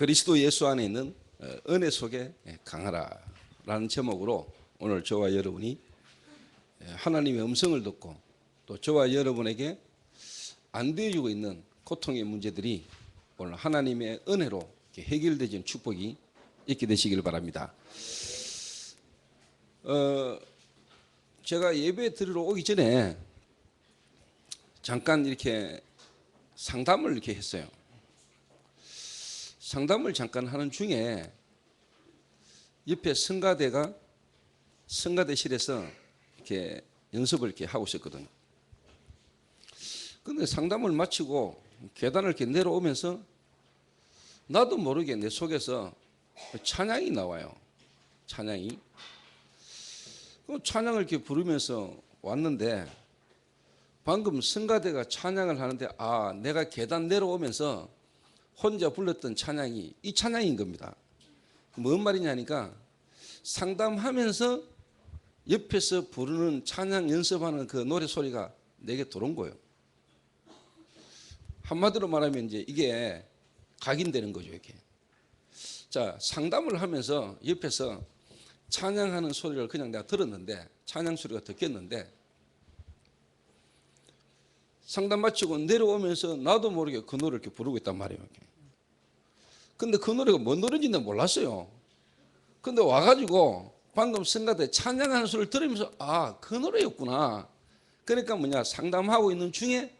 그리스도 예수 안에 있는 은혜 속에 강하라라는 제목으로 오늘 저와 여러분이 하나님의 음성을 듣고 또 저와 여러분에게 안 되어지고 있는 고통의 문제들이 오늘 하나님의 은혜로 해결되는 축복이 있게 되시길 바랍니다. 제가 예배 드리러 오기 전에 잠깐 이렇게 상담을 이렇게 했어요. 상담을 잠깐 하는 중에 옆에 성가대가 성가대실에서 이렇게 연습을 이렇게 하고 있었거든요. 근데 상담을 마치고 계단을 이렇게 내려오면서 나도 모르게 내 속에서 찬양이 나와요. 찬양이. 찬양을 이렇게 부르면서 왔는데 방금 성가대가 찬양을 하는데 내가 계단 내려오면서 혼자 불렀던 찬양이 이 찬양인 겁니다. 뭔 말이냐니까 상담하면서 옆에서 부르는 찬양 연습하는 그 노래 소리가 내게 들어온 거예요. 한마디로 말하면 이제 이게 각인되는 거죠, 이렇게. 자, 상담을 하면서 옆에서 찬양하는 소리를 그냥 내가 들었는데, 찬양 소리가 듣겠는데, 상담 마치고 내려오면서 나도 모르게 그 노래를 이렇게 부르고 있단 말이에요. 이렇게. 근데 그 노래가 뭔 노래인지는 몰랐어요. 근데 와가지고 방금 성가대 찬양하는 소리를 들으면서 그 노래였구나. 그러니까 상담하고 있는 중에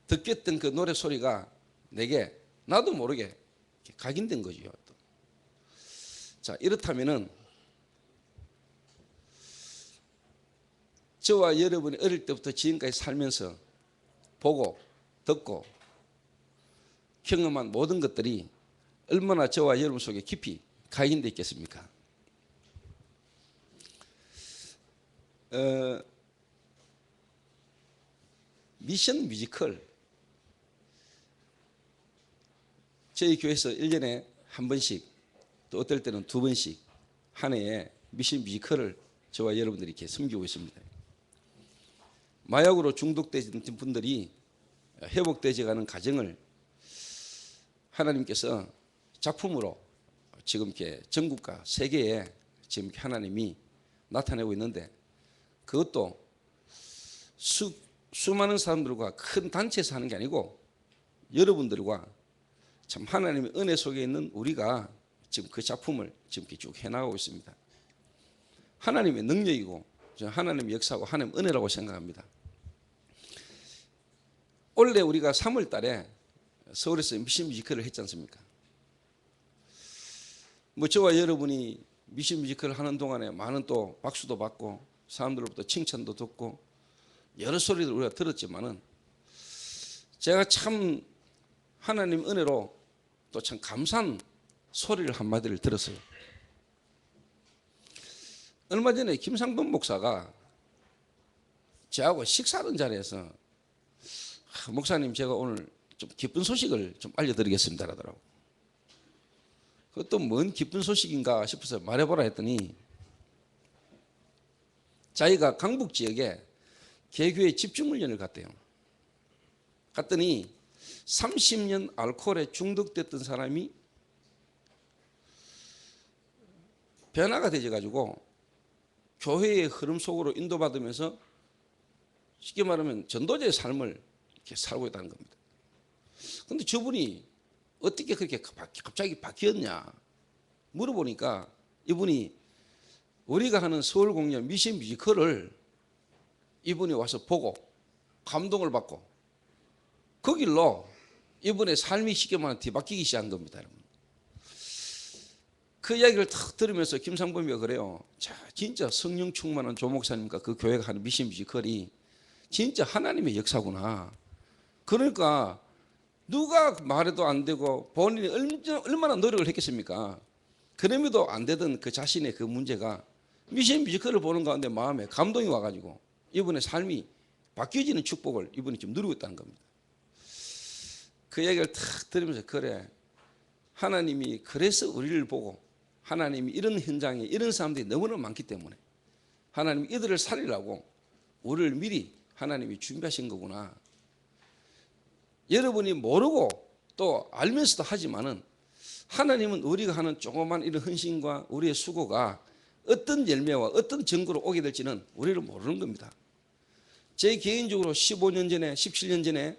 듣겠던 그 노래 소리가 내게 나도 모르게 각인된 거죠. 자, 이렇다면은 저와 여러분이 어릴 때부터 지금까지 살면서 보고 듣고 경험한 모든 것들이 얼마나 저와 여러분 속에 깊이 각인되어 있겠습니까? 미션 뮤지컬, 저희 교회에서 1년에 한 번씩 또 어떨 때는 2번씩 한 해에 미션 뮤지컬을 저와 여러분들이 이렇게 섬기고 있습니다. 마약으로 중독된 분들이 회복되지 가는 과정을 하나님께서 작품으로 지금 이렇게 전국과 세계에 지금 이렇게 하나님이 나타내고 있는데 그것도 수많은 사람들과 큰 단체에서 하는 게 아니고 여러분들과 참 하나님의 은혜 속에 있는 우리가 지금 그 작품을 지금 이렇게 쭉 해나가고 있습니다. 하나님의 능력이고 하나님의 역사고 하나님의 은혜라고 생각합니다. 원래 우리가 3월 달에 서울에서 미션 뮤지컬을 했지 않습니까? 저와 여러분이 미션 뮤지컬을 하는 동안에 많은 또 박수도 받고 사람들로부터 칭찬도 듣고 여러 소리를 우리가 들었지만은 제가 참 하나님 은혜로 또 참 감사한 소리를 한마디를 들었어요. 얼마 전에 김상돈 목사가 저하고 식사하는 자리에서 목사님 제가 오늘 좀 기쁜 소식을 좀 알려드리겠습니다 하더라고. 그것도 뭔 기쁜 소식인가 싶어서 말해보라 했더니 자기가 강북 지역에 개교회 집중훈련을 갔대요. 갔더니 30년 알코올에 중독됐던 사람이 변화가 되어가지고 교회의 흐름 속으로 인도받으면서 쉽게 말하면 전도자의 삶을 이렇게 살고 있다는 겁니다. 그런데 저분이 어떻게 그렇게 갑자기 바뀌었냐 물어보니까 이분이 우리가 하는 서울 공연 미션 뮤지컬을 이분이 와서 보고 감동을 받고 그 길로 이분의 삶이 쉽게 말하면 뒤바뀌기 시작한 겁니다. 여러분. 그 이야기를 탁 들으면서 김상범이가 그래요. 자, 진짜 성령 충만한 조 목사님과 그 교회가 하는 미션 뮤지컬이 진짜 하나님의 역사구나. 그러니까 누가 말해도 안 되고 본인이 얼마나 노력을 했겠습니까? 그럼에도 안 되던 그 자신의 그 문제가 미션 뮤지컬을 보는 가운데 마음에 감동이 와가지고 이분의 삶이 바뀌어지는 축복을 이분이 지금 누리고 있다는 겁니다. 그 얘기를 탁 들으면서 그래, 하나님이 그래서 우리를 보고 하나님이 이런 현장에 이런 사람들이 너무나 많기 때문에 하나님이 이들을 살리려고 우리를 미리 하나님이 준비하신 거구나. 여러분이 모르고 또 알면서도 하지만은 하나님은 우리가 하는 조그만 이런 헌신과 우리의 수고가 어떤 열매와 어떤 증거로 오게 될지는 우리는 모르는 겁니다. 제 개인적으로 15년 전에 17년 전에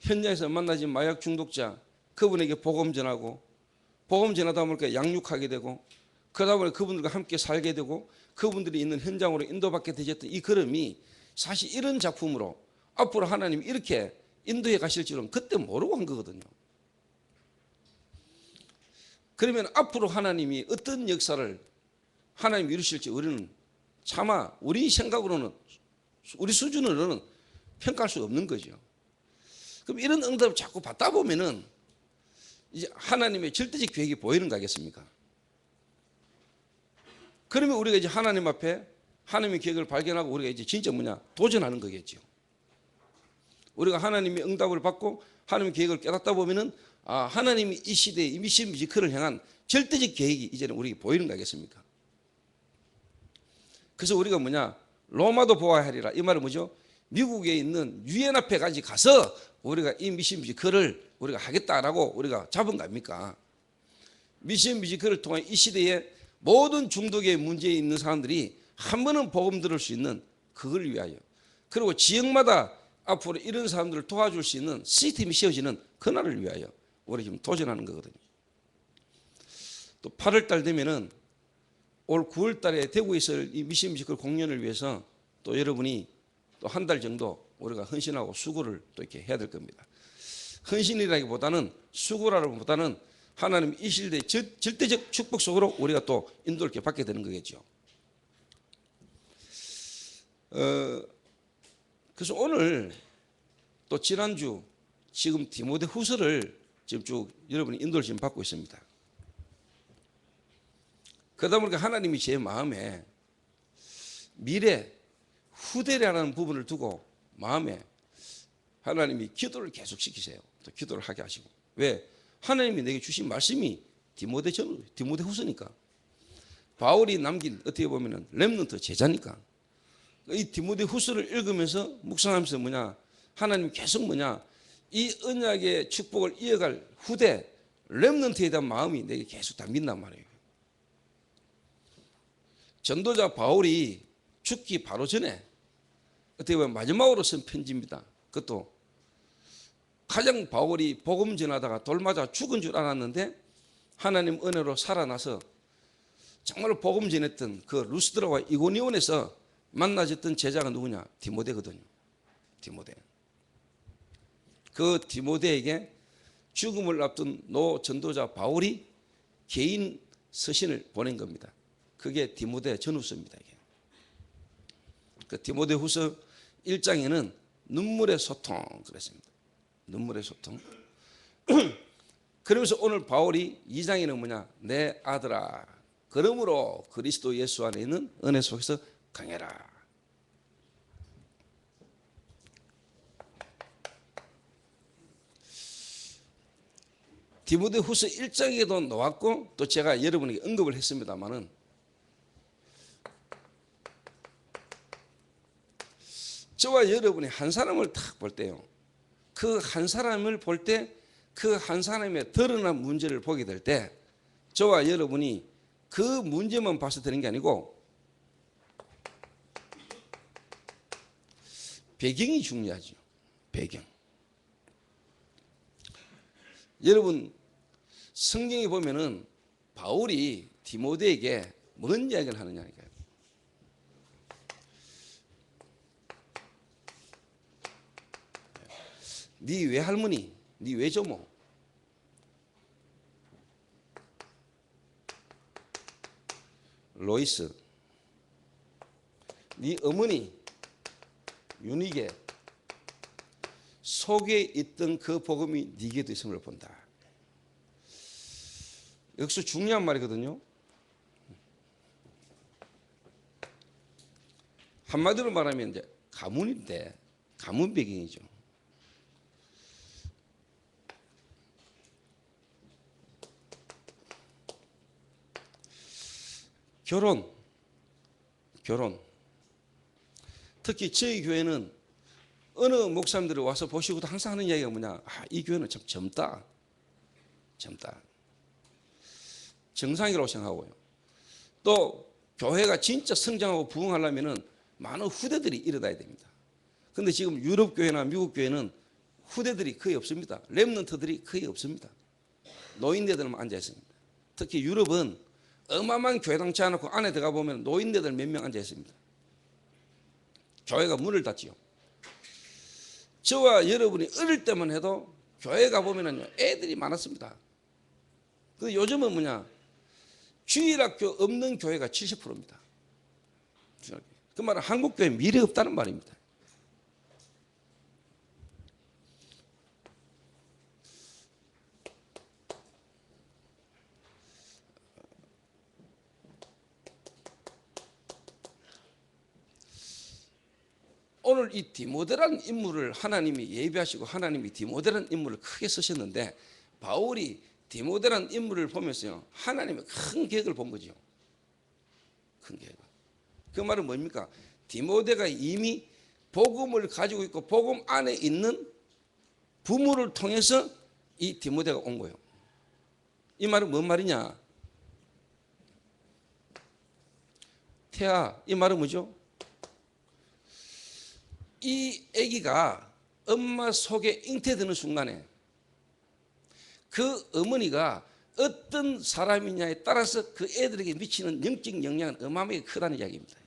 현장에서 만나진 마약 중독자 그분에게 복음 전하고 복음 전하다 보니까 양육하게 되고 그러다 보니 그분들과 함께 살게 되고 그분들이 있는 현장으로 인도받게 되셨던 이 걸음이 사실 이런 작품으로 앞으로 하나님이 이렇게 인도해 가실 줄은 그때 모르고 한 거거든요. 그러면 앞으로 하나님이 어떤 역사를 하나님이 이루실지 우리는 차마 우리 생각으로는 우리 수준으로는 평가할 수 없는 거죠. 그럼 이런 응답을 자꾸 받다 보면은 이제 하나님의 절대적 계획이 보이는 거 아니겠습니까? 그러면 우리가 이제 하나님 앞에 하나님의 계획을 발견하고 우리가 이제 진짜 도전하는 거겠죠. 우리가 하나님의 응답을 받고 하나님의 계획을 깨닫다 보면은 하나님이 이 시대에 이 미션 뮤지컬을 향한 절대적 계획이 이제는 우리에게 보이는 거 아니겠습니까? 그래서 우리가 로마도 보아야 하리라. 이 말은 뭐죠? 미국에 있는 유엔 앞에까지 가서 우리가 이 미션 뮤지컬을 우리가 하겠다라고 우리가 잡은 거 아닙니까? 미션 뮤지컬을 통해 이 시대에 모든 중독의 문제에 있는 사람들이 한 번은 복음 들을 수 있는 그걸 위하여, 그리고 지역마다 앞으로 이런 사람들을 도와줄 수 있는 시스템이 씌워지는 그날을 위하여 우리 지금 도전하는 거거든요. 또 8월 달 되면은 올 9월 달에 대구에 있을 이 미션 뮤지컬 공연을 위해서 또 여러분이 또 한 달 정도 우리가 헌신하고 수고를 또 이렇게 해야 될 겁니다. 헌신이라기보다는 수고라기보다는 하나님 이 시대의 절대적 축복 속으로 우리가 또 인도를 이렇게 받게 되는 거겠죠. 그래서 오늘 또 지난주 지금 디모데후서를 지금 쭉 여러분이 인도를 지금 받고 있습니다. 그러다 보니까 하나님이 제 마음에 미래 후대라는 부분을 두고 마음에 하나님이 기도를 계속 시키세요. 또 기도를 하게 하시고. 왜? 하나님이 내게 주신 말씀이 디모데후서니까. 바울이 남긴 어떻게 보면은 렘넌트 제자니까. 이 디모데후서를 읽으면서 묵상하면서 하나님 계속 이 언약의 축복을 이어갈 후대 렘넌트에 대한 마음이 내게 계속 담긴단 말이에요. 전도자 바울이 죽기 바로 전에 어떻게 보면 마지막으로 쓴 편지입니다. 그것도 가장 바울이 복음 전하다가 돌 맞아 죽은 줄 알았는데 하나님 은혜로 살아나서 정말 복음 전했던 그 루스드라와 이고니온에서 만나졌던 제자가 누구냐? 디모데거든요. 디모데. 그 디모데에게 죽음을 앞둔 노 전도자 바울이 개인 서신을 보낸 겁니다. 그게 디모데 전후서입니다. 이게. 그 디모데후서 1장에는 눈물의 소통 그랬습니다. 눈물의 소통. 그러면서 오늘 바울이 2장에는 내 아들아, 그러므로 그리스도 예수 안에 있는 은혜 속에서 강해라. 디모데후서 1장에도 나왔고 또 제가 여러분에게 언급을 했습니다만은 저와 여러분이 한 사람을 딱 볼 때요, 그 한 사람을 볼 때 그 한 사람의 드러난 문제를 보게 될 때 저와 여러분이 그 문제만 봐서 되는 게 아니고 배경이 중요하죠. 배경. 여러분 성경에 보면은 바울이 디모데에게 뭔 이야기를 하느냐니까요. 네 외할머니, 네 외조모, 로이스, 네 어머니 유니게 속에 있던 그 복음이 네게도 있음을 본다. 여기서 중요한 말이거든요. 한마디로 말하면 이제 가문인데 가문 배경이죠. 결혼. 특히 저희 교회는 어느 목사님들이 와서 보시고도 항상 하는 이야기가 뭐냐, 이 교회는 참 젊다. 정상이라고 생각하고요. 또 교회가 진짜 성장하고 부흥하려면은 많은 후대들이 일어나야 됩니다. 근데 지금 유럽 교회나 미국 교회는 후대들이 거의 없습니다. 렘넌트들이 거의 없습니다. 노인네들만 앉아 있습니다. 특히 유럽은 어마어마한 교회당 채워놓고 안에 들어가 보면 노인네들 몇 명 앉아 있습니다. 교회가 문을 닫지요. 저와 여러분이 어릴 때만 해도 교회 가보면은요, 애들이 많았습니다. 근데 요즘은 뭐냐, 주일학교 없는 교회가 70%입니다. 그 말은 한국교회 미래 없다는 말입니다. 오늘 이 디모데라는 인물을 하나님이 예비하시고 하나님이 디모데라는 인물을 크게 쓰셨는데, 바울이 디모데라는 인물을 보면서요, 하나님의 큰 계획을 본 거죠. 큰 계획. 그 말은 뭡니까? 디모데가 이미 복음을 가지고 있고 복음 안에 있는 부모를 통해서 이 디모데가 온 거예요. 이 말은 뭔 말이냐? 태아, 이 말은 뭐죠? 이 아기가 엄마 속에 잉태되는 순간에 그 어머니가 어떤 사람이냐에 따라서 그 애들에게 미치는 영적 영향은 어마어마하게 크다는 이야기입니다.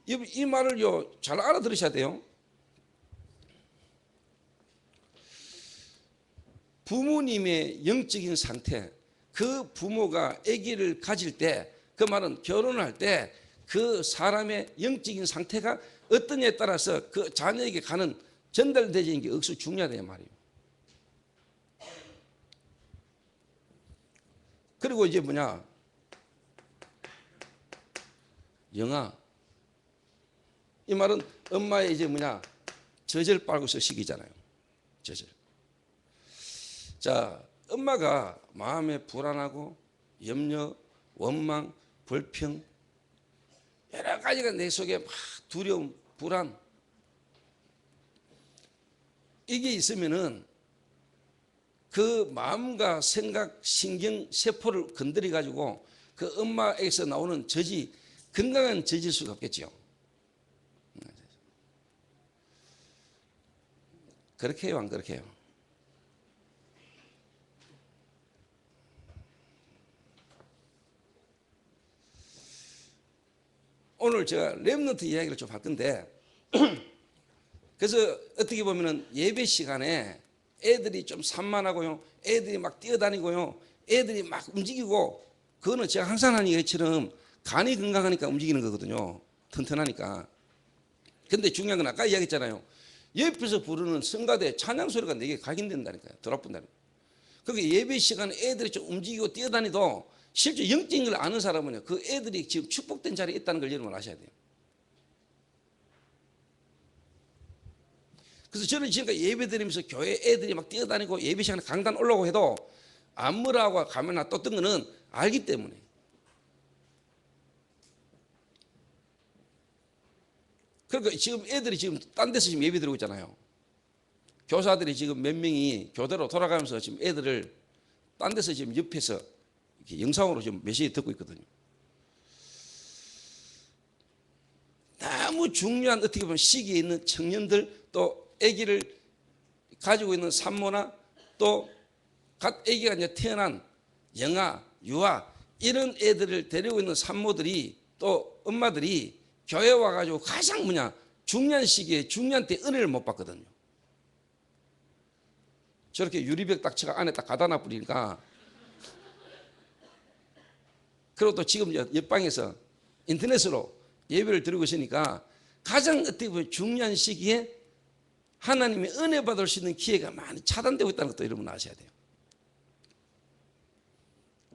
이 말을요, 잘 알아들으셔야 돼요. 부모님의 영적인 상태, 그 부모가 아기를 가질 때, 그 말은 결혼할 때 그 사람의 영적인 상태가 어떠냐에 따라서 그 자녀에게 가는 전달되는 게 억수 중요하단 말이에요. 그리고 이제 뭐냐, 영아, 이 말은 엄마의 이제 뭐냐, 젖을 빨고서 시기잖아요. 젖을. 자, 엄마가 마음에 불안하고 염려, 원망, 불평, 여러 가지가 내 속에 막 두려움, 불안, 이게 있으면은 그 마음과 생각, 신경, 세포를 건드려 가지고 그 엄마에게서 나오는 젖이 건강한 젖일 수가 없겠죠. 그렇게 해요, 안 그렇게 해요? 오늘 제가 렘넌트 이야기를 좀 할 건데, 그래서 어떻게 보면은 예배 시간에 애들이 좀 산만하고요, 애들이 막 뛰어다니고요, 애들이 막 움직이고, 그거는 제가 항상 하는 얘기처럼 간이 건강하니까 움직이는 거거든요. 튼튼하니까. 근데 중요한 건 아까 이야기했잖아요. 옆에서 부르는 성가대 찬양 소리가 내게 각인된다니까요. 돌아본다니까요. 그러니까 예배 시간에 애들이 좀 움직이고 뛰어다니도 실제 영적인 걸 아는 사람은요, 그 애들이 지금 축복된 자리에 있다는 걸 여러분 아셔야 돼요. 그래서 저는 지금까지 예배 드리면서 교회 애들이 막 뛰어다니고 예배 시간에 강단 올라오고 해도 안무라고 가면 놔뒀던 거는 알기 때문에. 그러니까 지금 애들이 지금 딴 데서 지금 예배 드리고 있잖아요. 교사들이 지금 몇 명이 교대로 돌아가면서 지금 애들을 딴 데서 지금 옆에서 이렇게 영상으로 지금 메시지 듣고 있거든요. 너무 중요한 어떻게 보면 시기에 있는 청년들, 또 아기를 가지고 있는 산모나 또 갓 아기가 이제 태어난 영아, 유아 이런 애들을 데리고 있는 산모들이 또 엄마들이 교회 와가지고 가장 뭐냐, 중요한 시기에 중요한 때 은혜를 못 받거든요. 저렇게 유리벽 딱지가 안에 딱 가다 놔버리니까. 그리고 또 지금 옆방에서 인터넷으로 예배를 드리고 있으니까 가장 어떻게 보면 중요한 시기에 하나님의 은혜 받을 수 있는 기회가 많이 차단되고 있다는 것도 여러분 아셔야 돼요.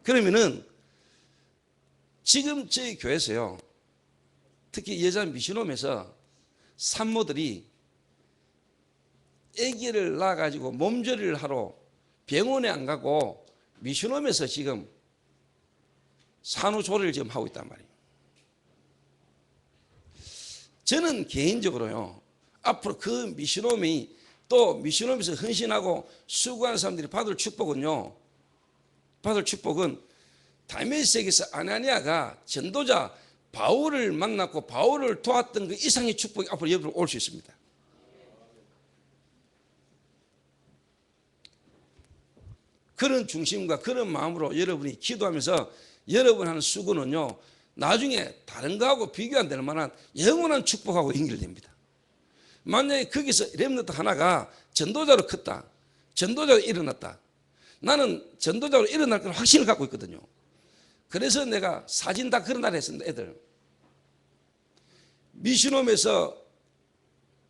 그러면은 지금 저희 교회에서요, 특히 여자 미션홈에서 산모들이 아기를 낳아가지고 몸조리를 하러 병원에 안 가고 미션홈에서 지금 산후조리를 지금 하고 있단 말이에요. 저는 개인적으로요, 앞으로 그 미션홈이 또 미션홈에서 헌신하고 수고하는 사람들이 받을 축복은 다메섹에서 아나니아가 전도자 바울을 만났고 바울을 도왔던 그 이상의 축복이 앞으로 여러분 올 수 있습니다. 그런 중심과 그런 마음으로 여러분이 기도하면서 여러분 하는 수고는요, 나중에 다른 거하고 비교 안 될 만한 영원한 축복하고 연결됩니다. 만약에 거기서 렘넌트 하나가 전도자로 컸다, 전도자로 일어났다, 나는 전도자로 일어날 걸 확신을 갖고 있거든요. 그래서 내가 사진 다 걸어놔라 했습니다. 애들 미션홈에서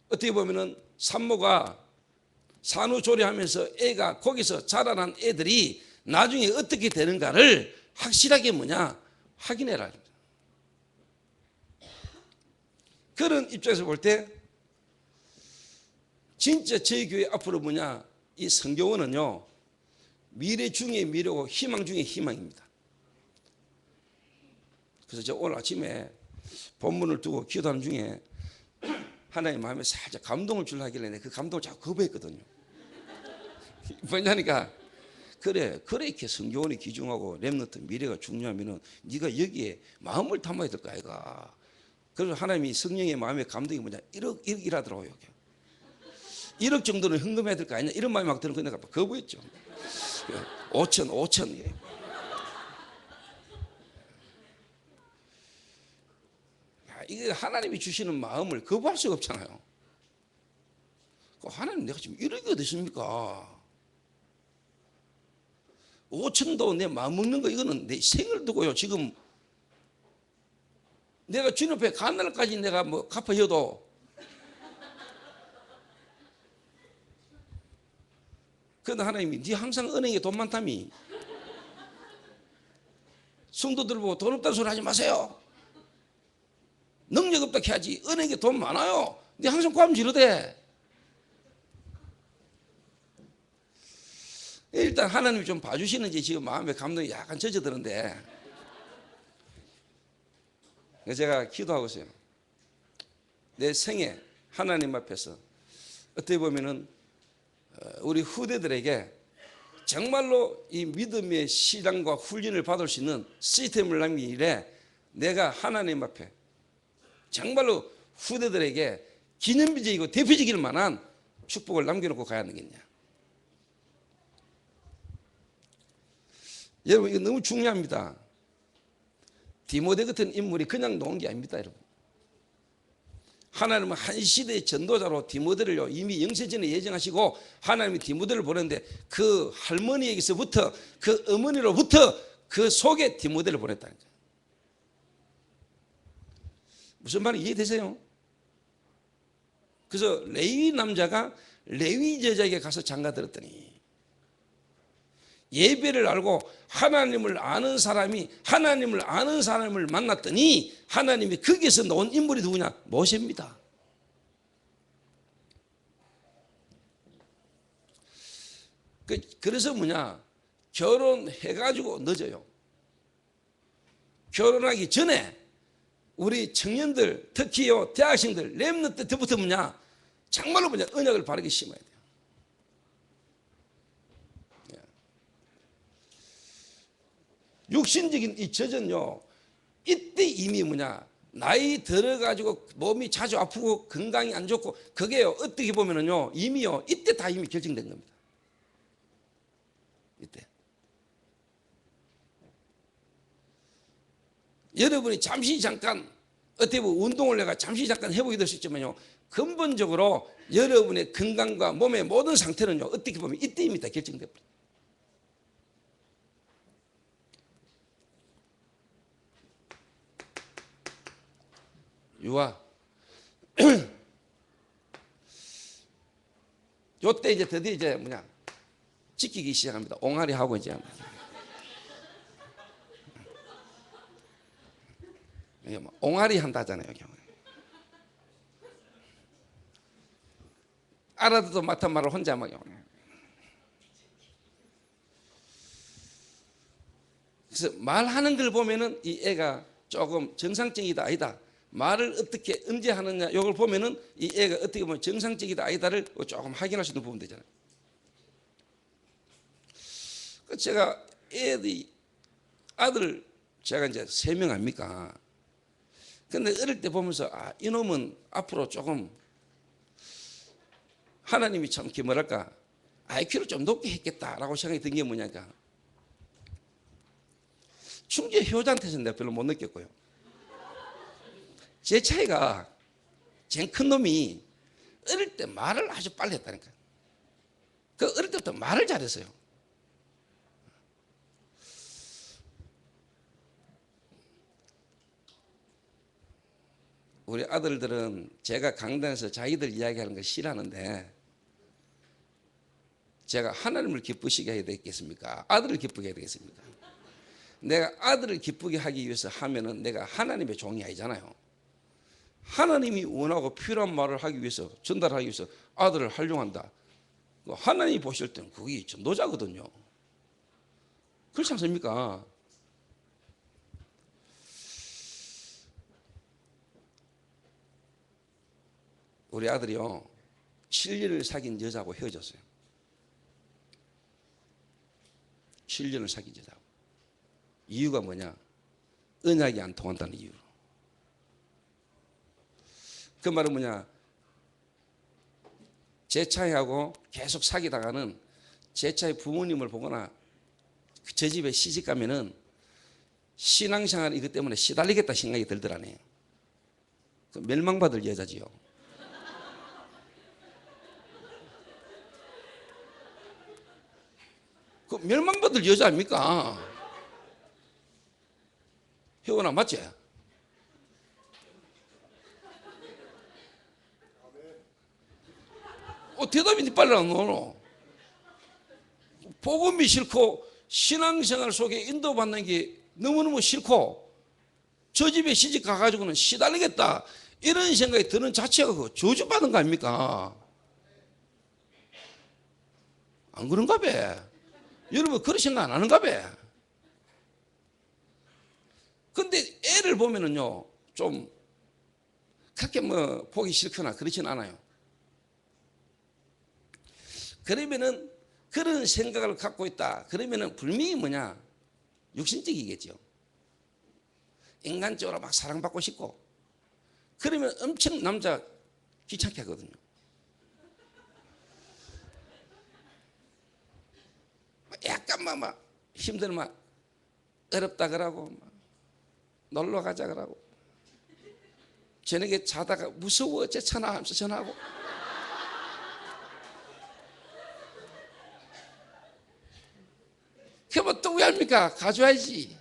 어떻게 보면은 산모가 산후조리하면서 애가 거기서 자라난 애들이 나중에 어떻게 되는가를 확실하게 확인해라. 그런 입장에서 볼 때 진짜 저희 교회 앞으로 이 성교원은요, 미래 중에 미래고 희망 중에 희망입니다. 그래서 저 오늘 아침에 본문을 두고 기도하는 중에 하나님 마음에 살짝 감동을 주려 하길래 내가 그 감동을 자꾸 거부했거든요. 뭐냐니까 그래 이렇게 성교원이 귀중하고 렘넌트 미래가 중요하면은 네가 여기에 마음을 담아야 될 거 아이가. 그래서 하나님이 성령의 마음의 감동이 1억이라더라고요. 1억 정도는 헌금해야 될 거 아니냐 이런 마음이 막 드는 거 내가 거부했죠. 5천 예. 이게 하나님이 주시는 마음을 거부할 수가 없잖아요. 하나님 내가 지금 1억이 어디 있습니까? 5천도 내 마음 먹는 거 이거는 내 생을 두고요. 지금 내가 주님 앞에 간 날까지 내가 갚아줘도 그런데 하나님이 네 항상 은행에 돈 많다미. 성도들 보고 돈 없다는 소리 하지 마세요. 능력 없다 해야지. 은행에 돈 많아요. 네 항상 구하면 지르대. 일단 하나님이 좀 봐주시는지 지금 마음에 감동이 약간 젖어드는데 제가 기도하고 있어요. 내 생에 하나님 앞에서 어떻게 보면은 우리 후대들에게 정말로 이 믿음의 시장과 훈련을 받을 수 있는 시스템을 남긴 일에 내가 하나님 앞에 정말로 후대들에게 기념비적이고 대표적일 만한 축복을 남겨놓고 가야 하는겠냐. 여러분 이거 너무 중요합니다. 디모데 같은 인물이 그냥 놓은 게 아닙니다. 여러분 하나님은 한 시대의 전도자로 디모데를 이미 영세전에 예정하시고 하나님이 디모데를 보냈는데 그 할머니에게서부터 그 어머니로부터 그 속에 디모데를 보냈다는 거예요. 무슨 말인지 이해되세요? 그래서 레위 남자가 레위 제자에게 가서 장가 들었더니 예배를 알고 하나님을 아는 사람이 하나님을 아는 사람을 만났더니 하나님이 거기에서 나온 인물이 누구냐? 모세입니다. 그래서 결혼해가지고 늦어요. 결혼하기 전에 우리 청년들 특히요 대학생들 렘넌트 때부터 정말로 언약을 바르게 심어야 돼요. 육신적인 이 젖은요 이때 이미 나이 들어가지고 몸이 자주 아프고 건강이 안 좋고 그게요 어떻게 보면은요 이미요 이때 다 이미 결정된 겁니다. 이때 여러분이 잠시 잠깐 어떻게 보면 운동을 내가 잠시 잠깐 해보게 될 수 있지만요 근본적으로 여러분의 건강과 몸의 모든 상태는요 어떻게 보면 이때 이미 다 결정됩니다. 유아 요때 이제 드디어 지키기 시작합니다. 옹알이 하고 이제 옹알이 한다잖아요. 알아도 맡은 말을 혼자 그래서 말하는 걸 보면은 이 애가 조금 정상적이다 아니다 말을 어떻게 언제 하느냐 이걸 보면은 이 애가 어떻게 보면 정상적이다 아니다를 조금 확인할 수 있는 부분 되잖아요. 제가 애들이 아들 제가 이제 3명 아닙니까? 근데 어릴 때 보면서 이놈은 앞으로 조금 하나님이 참 이렇게 뭐랄까 IQ를 좀 높게 했겠다라고 생각이 든 게 뭐냐니까 충주의 효자한테서는 내가 별로 못 느꼈고요. 제 차이가 제일 큰 놈이 어릴 때 말을 아주 빨리 했다니까요. 그 어릴 때부터 말을 잘했어요. 우리 아들들은 제가 강단에서 자기들 이야기하는 걸 싫어하는데 제가 하나님을 기쁘시게 해야 되겠습니까? 아들을 기쁘게 해야 되겠습니까? 내가 아들을 기쁘게 하기 위해서 하면은 내가 하나님의 종이 아니잖아요. 하나님이 원하고 필요한 말을 하기 위해서 전달하기 위해서 아들을 활용한다. 하나님이 보실 때는 그게 전도자거든요. 그렇지 않습니까? 우리 아들이요 7년을 사귄 여자하고 헤어졌어요. 7년을 사귄 여자하고. 이유가 뭐냐? 언약이 안 통한다는 이유로. 그 말은 뭐냐? 제 차이하고 계속 사귀다가는 제 차이 부모님을 보거나 저 집에 시집 가면은 신앙생활 이것 때문에 시달리겠다 생각이 들더라네요. 멸망받을 여자지요. 그 멸망받을 여자 아닙니까? 효원아 맞지? 대답이 빨리 안 나오노. 복음이 싫고 신앙생활 속에 인도받는 게 너무너무 싫고 저 집에 시집 가가지고는 시달리겠다 이런 생각이 드는 자체가 그 저주받은 거 아닙니까? 안 그런가 봐. 여러분 그런 생각 안 하는가 봐. 근데 애를 보면은요 좀 그렇게 뭐 보기 싫거나 그렇진 않아요. 그러면은 그런 생각을 갖고 있다. 그러면은 분명히 뭐냐? 육신적이겠죠. 인간적으로 막 사랑받고 싶고. 그러면 엄청 남자 귀찮게 하거든요. 약간만 막 힘들면 어렵다 그러고 놀러 가자 그러고 저녁에 자다가 무서워 어쩌잖아 하면서 전화하고 그러면 또 왜 합니까? 가져야지.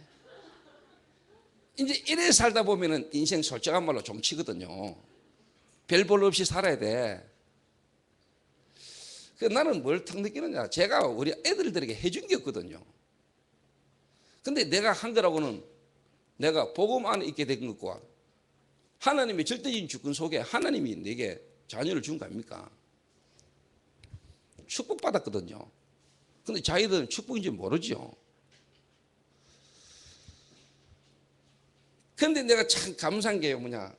이제 이래 살다 보면은 인생 솔직한 말로 종치거든요. 별 볼 없이 살아야 돼. 그 나는 뭘 탁 느끼느냐? 제가 우리 애들에게 해준 게 없거든요. 근데 내가 한 거라고는 내가 복음 안에 있게 된 것과 하나님의 절대적인 주권 속에 하나님이 내게 자녀를 준 거 아닙니까? 축복받았거든요. 근데 자기들은 축복인지 모르죠. 근데 내가 참 감사한 게 뭐냐?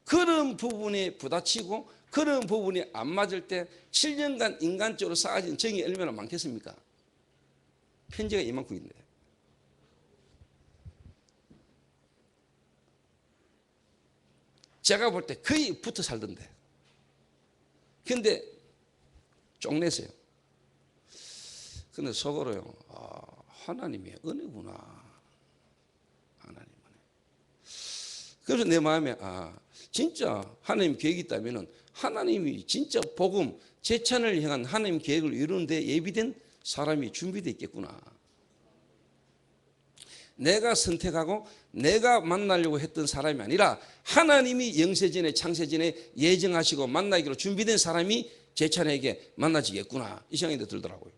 그런 부분에 부딪히고 그런 부분이 안 맞을 때 7년간 인간적으로 쌓아진 정이 얼마나 많겠습니까? 편지가 이만큼 있는데. 제가 볼 때 거의 붙어 살던데. 근데 쪽내세요. 근데 속으로요. 하나님의 은혜구나. 하나님 은혜. 그래서 내 마음에 진짜 하나님 계획이 있다면은 하나님이 진짜 복음 제찬을 향한 하나님 계획을 이루는 데 예비된 사람이 준비되어 있겠구나. 내가 선택하고 내가 만나려고 했던 사람이 아니라 하나님이 영세전에 창세전에 예정하시고 만나기로 준비된 사람이 제찬에게 만나지겠구나. 이 생각이 들더라고요.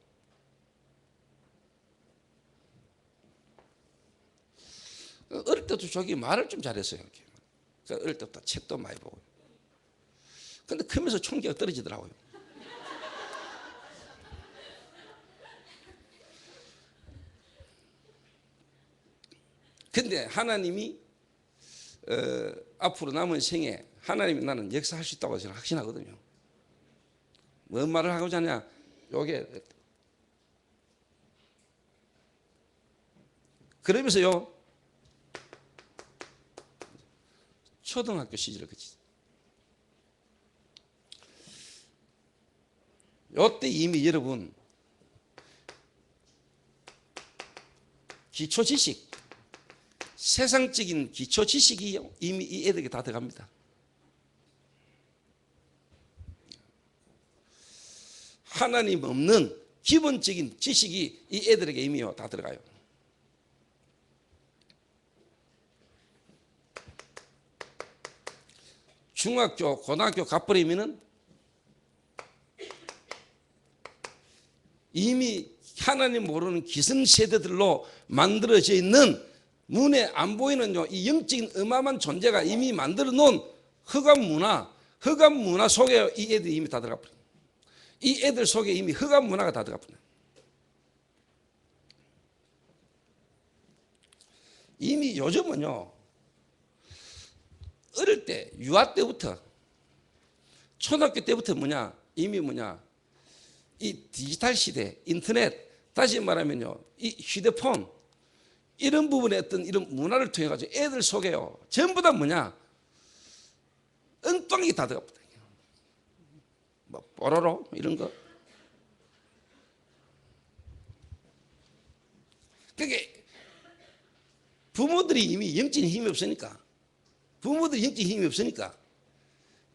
어릴 때도 저기 말을 좀 잘했어요. 어릴 때부터 책도 많이 보고. 근데 크면서 총기가 떨어지더라고요. 근데 하나님이 앞으로 남은 생에 하나님이 나는 역사할 수 있다고 저는 확신하거든요. 뭔 말을 하고자 하냐? 요게 그러면서요 초등학교 시절을 그치. 요때 이미 여러분 기초 지식, 세상적인 기초 지식이 이미 이 애들에게 다 들어갑니다. 하나님 없는 기본적인 지식이 이 애들에게 이미 다 들어가요. 중학교, 고등학교 가버리면은 이미 하나님 모르는 기성세대들로 만들어져 있는 눈에 안 보이는 이 영적인 어마어마한 존재가 이미 만들어 놓은 흑암 문화 속에 이 애들이 이미 다 들어가 버려요. 이 애들 속에 이미 흑암 문화가 다 들어가 버려요. 이미 요즘은요, 어릴 때, 유아 때부터, 초등학교 때부터 이미 이 디지털 시대, 인터넷, 다시 말하면요, 이 휴대폰, 이런 부분에 어떤 이런 문화를 통해 가지고 애들 속에요, 전부 다 엉뚱하게 다 들어갑니다. 뭐 뽀로로 이런 거. 그게 부모들이 이미 영적인 힘이 없으니까,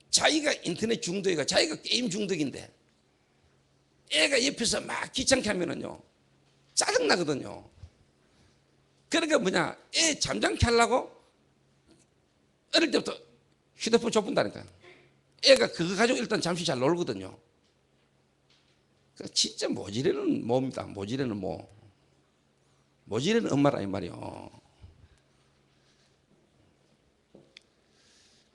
자기가 인터넷 중독이고 자기가 게임 중독인데 애가 옆에서 막 귀찮게 하면은요 짜증나거든요. 그러니까 애 잠잠케 하려고 어릴 때부터 휴대폰 줘본다니까요. 애가 그거 가지고 일단 잠시 잘 놀거든요. 진짜 모지래는 모입니다. 모지래는 엄마라 이 말이요.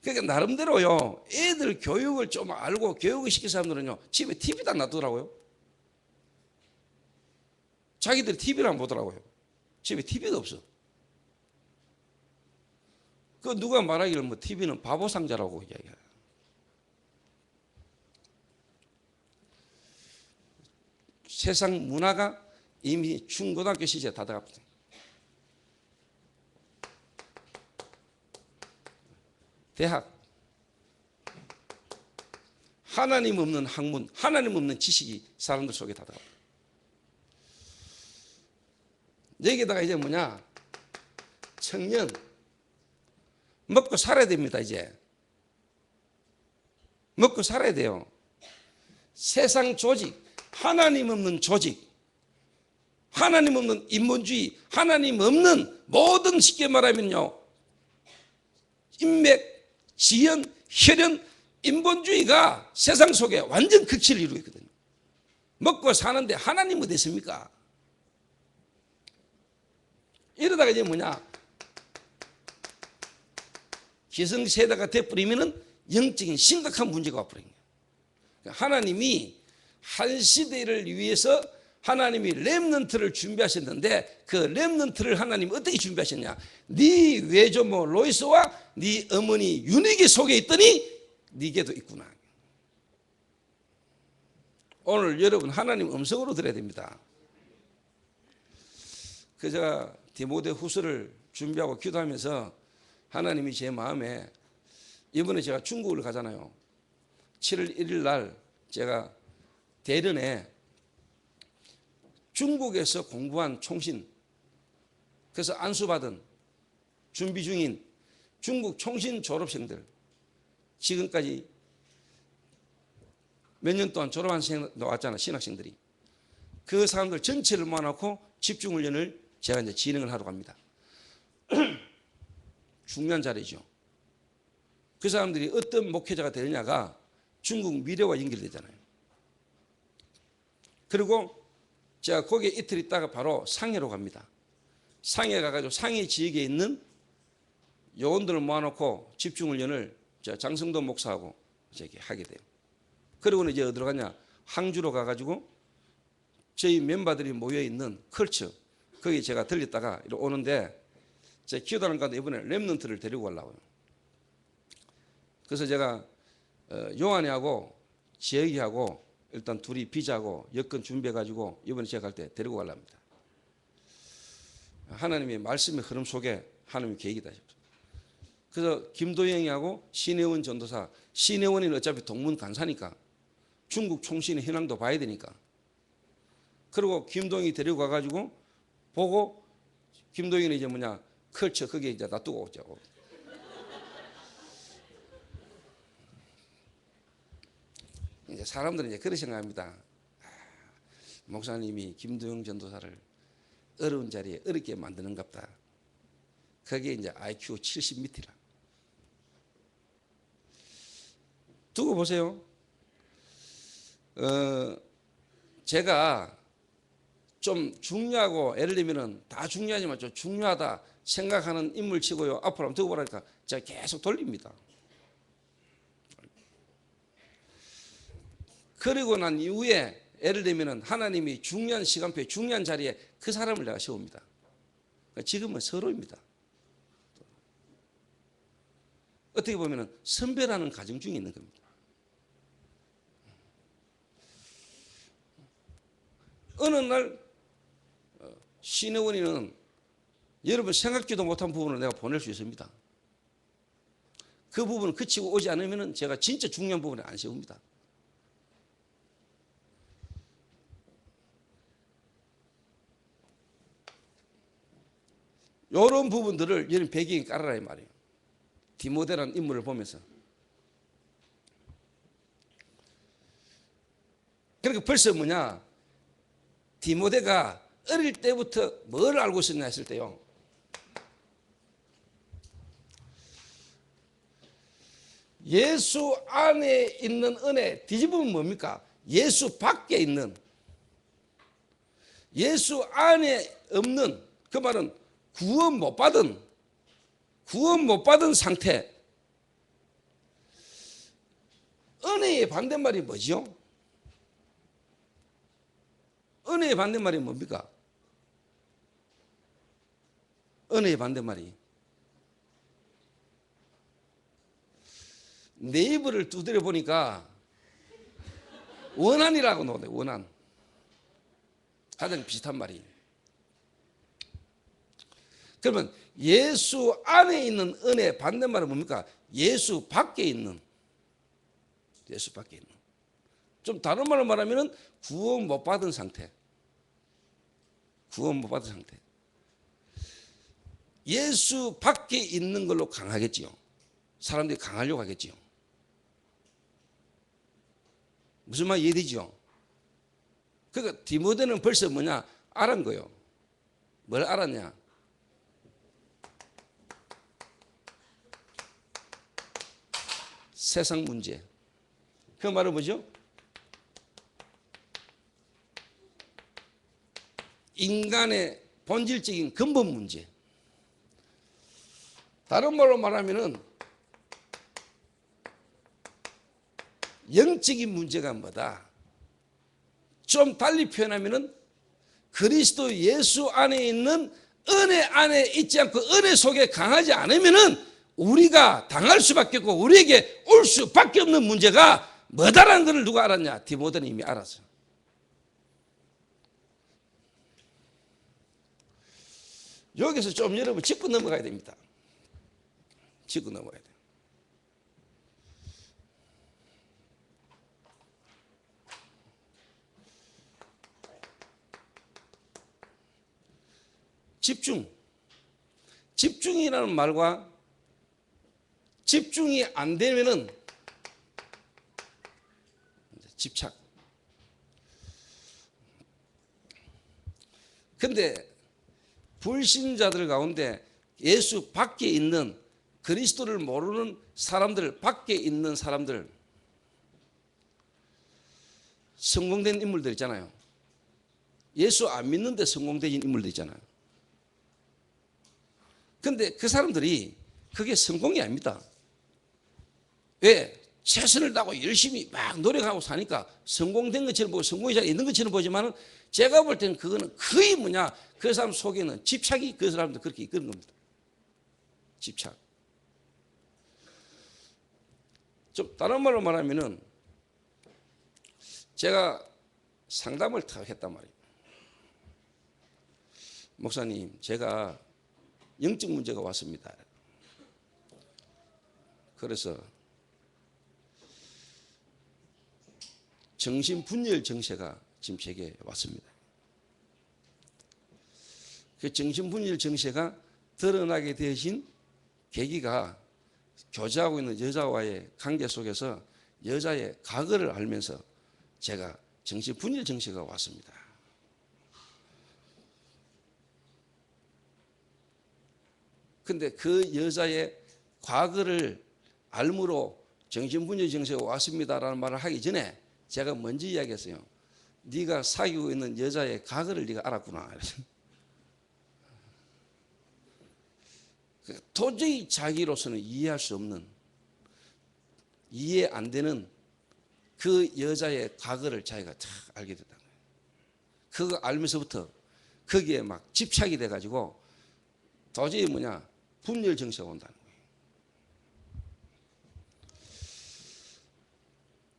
그러니까 나름대로요, 애들 교육을 좀 알고 교육을 시킨 사람들은요, 집에 TV도 안 놔두더라고요. 자기들이 TV를 안 보더라고요. 집에 TV가 없어. 그 누가 말하기를 TV는 바보 상자라고 이야기해요. 세상 문화가 이미 중고등학교 시절에 다 들어갑니다. 대학, 하나님 없는 학문, 하나님 없는 지식이 사람들 속에 다 들어갑니다. 여기다가 이제 청년, 먹고 살아야 됩니다. 이제 먹고 살아야 돼요. 세상 조직, 하나님 없는 조직, 하나님 없는 인본주의, 하나님 없는 모든, 쉽게 말하면요, 인맥, 지연, 혈연, 인본주의가 세상 속에 완전 극치를 이루고 있거든요. 먹고 사는데 하나님 어디 있습니까? 이러다가 이제 기성세대가 돼버리면은 영적인 심각한 문제가 와버린 거예요. 하나님이 한 시대를 위해서 하나님이 렘넌트를 준비하셨는데 그 렘넌트를 하나님이 어떻게 준비하셨냐? 네 외조모 로이스와 네 어머니 윤희기 속에 있더니 네게도 있구나. 오늘 여러분 하나님 음성으로 들어야 됩니다. 제가 디모데 후서를 준비하고 기도하면서 하나님이 제 마음에, 이번에 제가 중국을 가잖아요. 7월 1일 날 제가 대련에 중국에서 공부한 총신, 그래서 안수받은 준비 중인 중국 총신 졸업생들, 지금까지 몇 년 동안 졸업한 생 나왔잖아, 신학생들이. 그 사람들 전체를 모아놓고 집중훈련을 제가 이제 진행을 하러 갑니다. 중요한 자리죠. 그 사람들이 어떤 목회자가 되느냐가 중국 미래와 연결되잖아요. 그리고 제가 거기에 이틀 있다가 바로 상해로 갑니다. 상해 가가지고 상해 지역에 있는 요원들을 모아놓고 집중훈련을 장성도 목사하고 이렇게 하게 돼요. 그리고는 이제 어디로 가냐? 항주로 가가지고 저희 멤버들이 모여있는 컬처, 거기 제가 들렸다가 오는데 제가 기도하는 가운데 이번에 렘넌트를 데리고 가려고요. 그래서 제가 요한이하고 지혁이하고 일단 둘이 비자하고 여권 준비해가지고 이번에 제가 갈 때 데리고 가려 합니다. 하나님의 말씀의 흐름 속에 하나님의 계획이다. 그래서 김도영이하고 신혜원 전도사, 신혜원이는 어차피 동문 간사니까 중국 총신의 현황도 봐야 되니까, 그리고 김동희 데리고 가가지고 보고, 김동희는 이제 뭐냐 컬처 거기에 이제 놔두고 오자고. 이제 사람들은 이제 그렇게 생각합니다. 목사님이 김도영 전도사를 어려운 자리에 어렵게 만드는갑다. 그게 이제 IQ 70 밑이라. 두고 보세요. 제가 좀 중요하고, 예를 들면은 다 중요하지만 좀 중요하다 생각하는 인물 치고요, 앞으로 한번 두고 보라니까 제가 계속 돌립니다. 그리고 난 이후에 예를 들면은 하나님이 중요한 시간표에 중요한 자리에 그 사람을 내가 세웁니다. 그러니까 지금은 서로입니다. 어떻게 보면은 선배라는 가정 중에 있는 겁니다. 어느 날 신혜원이는 여러분 생각지도 못한 부분을 내가 보낼 수 있습니다. 그 부분을 그치고 오지 않으면 제가 진짜 중요한 부분을 안 세웁니다. 이런 부분들을 이런 배경에 깔아라 이 말이에요. 디모데라는 인물을 보면서. 그러니까 벌써 뭐냐, 디모데가 어릴 때부터 뭘 알고 있었냐 했을 때요, 예수 안에 있는 은혜, 뒤집으면 뭡니까? 예수 밖에 있는, 예수 안에 없는, 그 말은 구원 못 받은 상태. 은혜의 반대말이 뭐죠? 은혜의 반대말이 뭡니까? 은혜의 반대말이 네이버를 두드려 보니까 원한이라고 나오네. 원한. 가장 비슷한 말이. 그러면 예수 안에 있는 은혜의 반대말은 뭡니까? 예수 밖에 있는, 예수 밖에 있는. 좀 다른 말로 말하면 구원 못 받은 상태. 구원 못 받은 상태. 예수 밖에 있는 걸로 강하겠지요. 사람들이 강하려고 하겠지요. 무슨 말 이해되죠? 그러니까 디모데는 벌써 뭐냐 알은 거예요. 뭘 알았냐? 세상 문제. 그 말은 뭐죠? 인간의 본질적인 근본 문제. 다른 말로 말하면은 영적인 문제가 뭐다. 좀 달리 표현하면은 그리스도 예수 안에 있는 은혜 안에 있지 않고 은혜 속에 강하지 않으면은 우리가 당할 수밖에 없고 우리에게 올 수밖에 없는 문제가 뭐다라는 것을 누가 알았냐? 디모데는 이미 알았어요. 여기서 좀 여러분 짚고 넘어가야 됩니다. 짚고 넘어가야 돼요. 집중이라는 말과 집중이 안 되면은 집착. 근데 불신자들 가운데 예수 밖에 있는 그리스도를 모르는 사람들, 밖에 있는 사람들, 성공된 인물들 있잖아요. 예수 안 믿는데 성공된 인물들 있잖아요. 근데 그 사람들이 그게 성공이 아닙니다. 왜? 최선을 다하고 열심히 막 노력하고 사니까 성공된 것처럼 보고 성공이 잘 있는 것처럼 보지만 제가 볼 때는 그거는 거의 뭐냐, 그 사람 속에는 집착이 그 사람들 그렇게 이끄는 겁니다. 집착. 좀 다른 말로 말하면은 제가 상담을 다 했단 말이에요. 목사님, 제가 영적 문제가 왔습니다. 그래서 정신분열 증세가 지금 제게 왔습니다. 그 정신분열 증세가 드러나게 되신 계기가 교제하고 있는 여자와의 관계 속에서 여자의 과거를 알면서 제가 정신분열 증세가 왔습니다. 근데 그 여자의 과거를 알므로 정신분열 증세가 왔습니다라는 말을 하기 전에 제가 먼저 이야기했어요. 네가 사귀고 있는 여자의 과거를 네가 알았구나. 도저히 자기로서는 이해할 수 없는, 이해 안 되는 그 여자의 과거를 자기가 다 알게 됐다는 거예요. 그거 알면서부터 거기에 막 집착이 돼가지고 도저히 분열 증세가 온다는 거예요.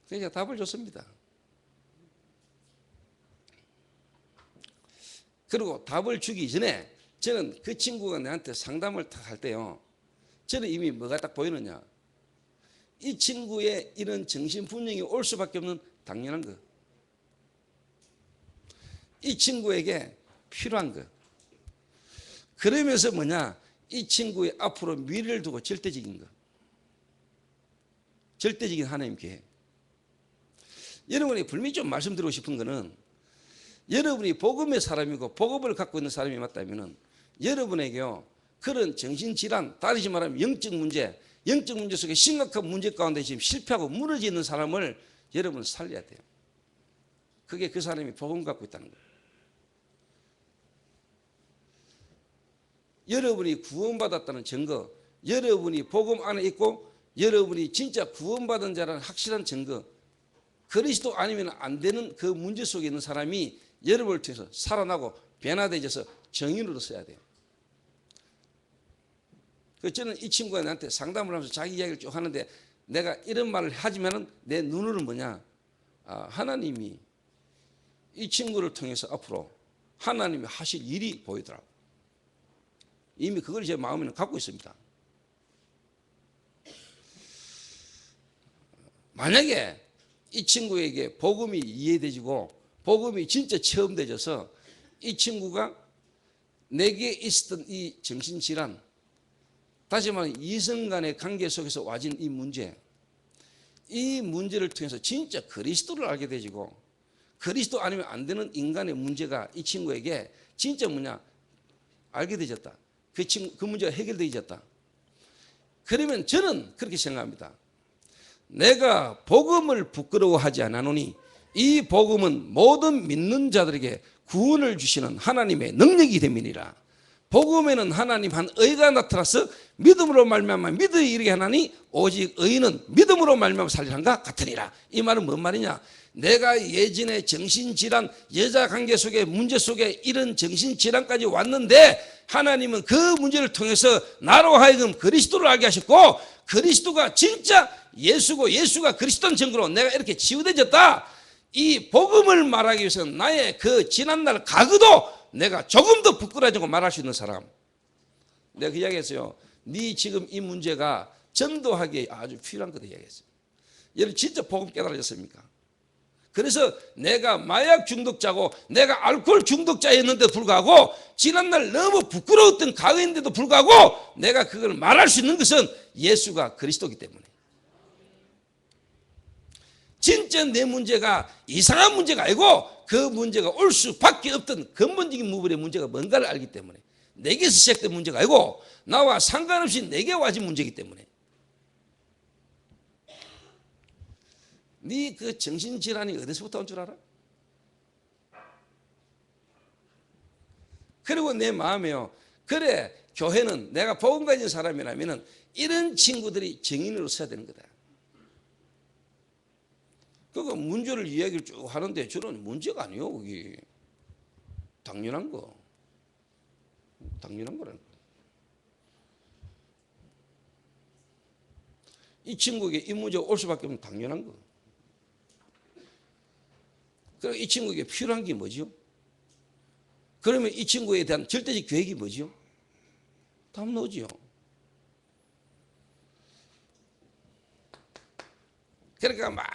그래서 답을 줬습니다. 그리고 답을 주기 전에 저는 그 친구가 나한테 상담을 딱 할 때요, 저는 이미 뭐가 딱 보이느냐, 이 친구의 이런 정신분열이 올 수밖에 없는 당연한 거, 이 친구에게 필요한 거, 그러면서 이 친구의 앞으로 미래를 두고 절대적인 거, 절대적인 하나님 계획. 여러분이 분명히 좀 말씀드리고 싶은 거는, 여러분이 복음의 사람이고 복음을 갖고 있는 사람이 맞다면 여러분에게요, 그런 정신질환, 다르게 말하면 영적 문제 속에 심각한 문제 가운데 지금 실패하고 무너져 있는 사람을 여러분은 살려야 돼요. 그게 그 사람이 복음 갖고 있다는 거예요. 여러분이 구원받았다는 증거, 여러분이 복음 안에 있고 여러분이 진짜 구원받은 자라는 확실한 증거, 그리스도 아니면 안 되는 그 문제 속에 있는 사람이 여러분을 통해서 살아나고 변화되어서 정인으로 써야 돼요. 저는 이 친구가 나한테 상담을 하면서 자기 이야기를 쭉 하는데, 내가 이런 말을 하지만은 내 눈으로는 하나님이 이 친구를 통해서 앞으로 하나님이 하실 일이 보이더라고. 이미 그걸 제 마음에는 갖고 있습니다. 만약에 이 친구에게 복음이 이해되지고 복음이 진짜 체험되어서 이 친구가 내게 있었던 이 정신질환, 다시 말해 이성 간의 관계 속에서 와진 이 문제를 통해서 진짜 그리스도를 알게 되지고, 그리스도 아니면 안 되는 인간의 문제가 이 친구에게 진짜 알게 되졌다. 그 문제가 해결되어졌다. 그러면 저는 그렇게 생각합니다. 내가 복음을 부끄러워하지 않으노니 이 복음은 모든 믿는 자들에게 구원을 주시는 하나님의 능력이 됨이니라. 복음에는 하나님 한 의가 나타나서 믿음으로 말미암아 믿음이 이르게 하나니 오직 의인은 믿음으로 말미암아 살리란가 같으니라. 이 말은 뭔 말이냐? 내가 예전에 정신질환, 여자관계 속에 문제 속에 이런 정신질환까지 왔는데 하나님은 그 문제를 통해서 나로 하여금 그리스도를 알게 하셨고, 그리스도가 진짜 예수고 예수가 그리스도는 증거로 내가 이렇게 치유되졌다. 이 복음을 말하기 위해서는 나의 그 지난날 과거도 내가 조금 더 부끄러워지고 말할 수 있는 사람. 내가 그 이야기했어요. 네 지금 이 문제가 전도하기에 아주 필요한 거다 이야기했어요. 여러분 진짜 복음 깨달아졌습니까? 그래서 내가 마약 중독자고 내가 알코올 중독자였는데도 불구하고 지난날 너무 부끄러웠던 과거인데도 불구하고 내가 그걸 말할 수 있는 것은 예수가 그리스도이기 때문에. 진짜 내 문제가 이상한 문제가 아니고 그 문제가 올 수밖에 없던 근본적인 부분의 문제가 뭔가를 알기 때문에, 내게서 시작된 문제가 아니고 나와 상관없이 내게 와진 문제이기 때문에. 네 그 정신질환이 어디서부터 온 줄 알아? 그리고 내 마음에요, 그래 교회는 내가 복음 가진 사람이라면 이런 친구들이 정인으로 서야 되는 거다. 그거 문제를 이야기를 쭉 하는데 저는 문제가 아니에요. 그게 당연한 거라는 거. 이 친구에게 이 문제가 올 수밖에 없는 당연한 거. 그럼 이 친구에게 필요한 게 뭐죠? 그러면 이 친구에 대한 절대적 계획이 뭐죠? 답 나오지요. 그러니까 막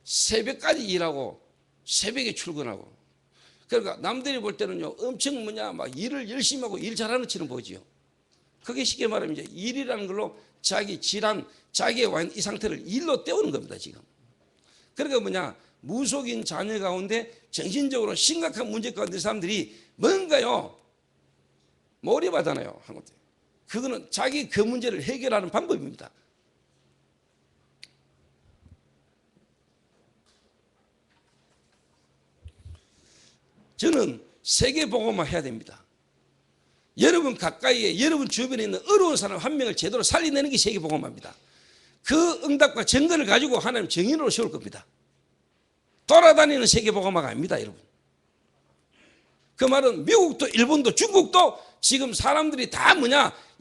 새벽까지 일하고 새벽에 출근하고, 그러니까 남들이 볼 때는요 엄청 막 일을 열심히 하고 일 잘하는 처럼 보지요. 그게 쉽게 말하면 이제 일이라는 걸로 자기 질환, 자기의 와 있는 이 상태를 일로 때우는 겁니다 지금. 그러니까 무속인 자녀 가운데 정신적으로 심각한 문제 가운데 사람들이 뭔가요 몰입하잖아요. 그거는 자기 그 문제를 해결하는 방법입니다. 저는 세계복음화 해야 됩니다. 여러분 가까이에 여러분 주변에 있는 어려운 사람 한 명을 제대로 살려내는 게 세계복음화입니다. 그 응답과 증거를 가지고 하나님 정인으로 세울 겁니다. 돌아다니는 세계복음화가 아닙니다 여러분. 그 말은 미국도 일본도 중국도 지금 사람들이 다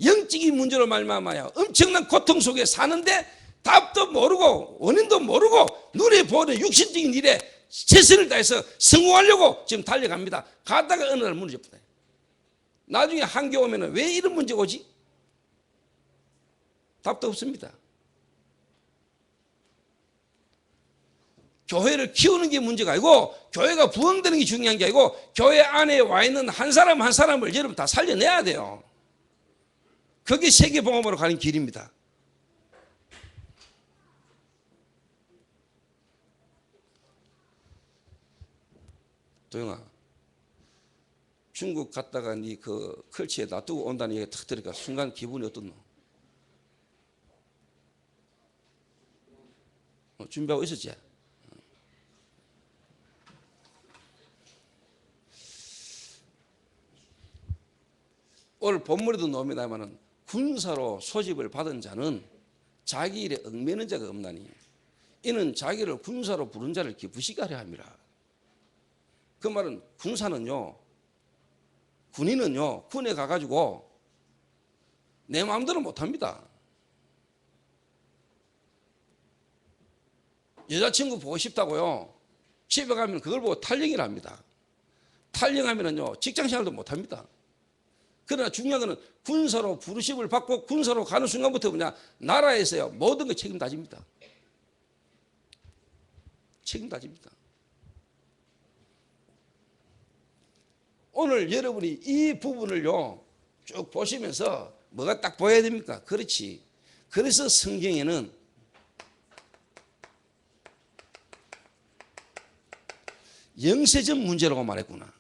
영적인 문제로 말미암아 엄청난 고통 속에 사는데 답도 모르고 원인도 모르고 눈에 보이는 육신적인 일에 최선을 다해서 성공하려고 지금 달려갑니다. 가다가 어느 날 무너졌다. 나중에 한계 오면 왜 이런 문제가 오지? 답도 없습니다. 교회를 키우는 게 문제가 아니고 교회가 부흥되는 게 중요한 게 아니고 교회 안에 와 있는 한 사람 한 사람을 여러분 다 살려내야 돼요. 그게 세계복음으로 가는 길입니다. 도영아, 중국 갔다가 네 그 클치에 놔두고 온다는 얘기가 탁 들으니까 순간 기분이 어떻노? 준비하고 있었지? 오늘 본문에도 나옵니다만은 군사로 소집을 받은 자는 자기 일에 얽매는 자가 없나니 이는 자기를 군사로 부른 자를 기쁘시게 하려 함이라. 그 말은 군사는요, 군인은요 군에 가가지고 내 마음대로 못합니다. 여자친구 보고 싶다고요 집에 가면 그걸 보고 탈영이라 합니다. 탈영하면은요 직장생활도 못합니다. 그러나 중요한 것은 군사로 부르심을 받고 군사로 가는 순간부터 나라에서요 모든 걸 책임다집니다. 책임다집니다. 오늘 여러분이 이 부분을요 쭉 보시면서 뭐가 딱 보여야 됩니까? 그렇지. 그래서 성경에는 영세전 문제라고 말했구나.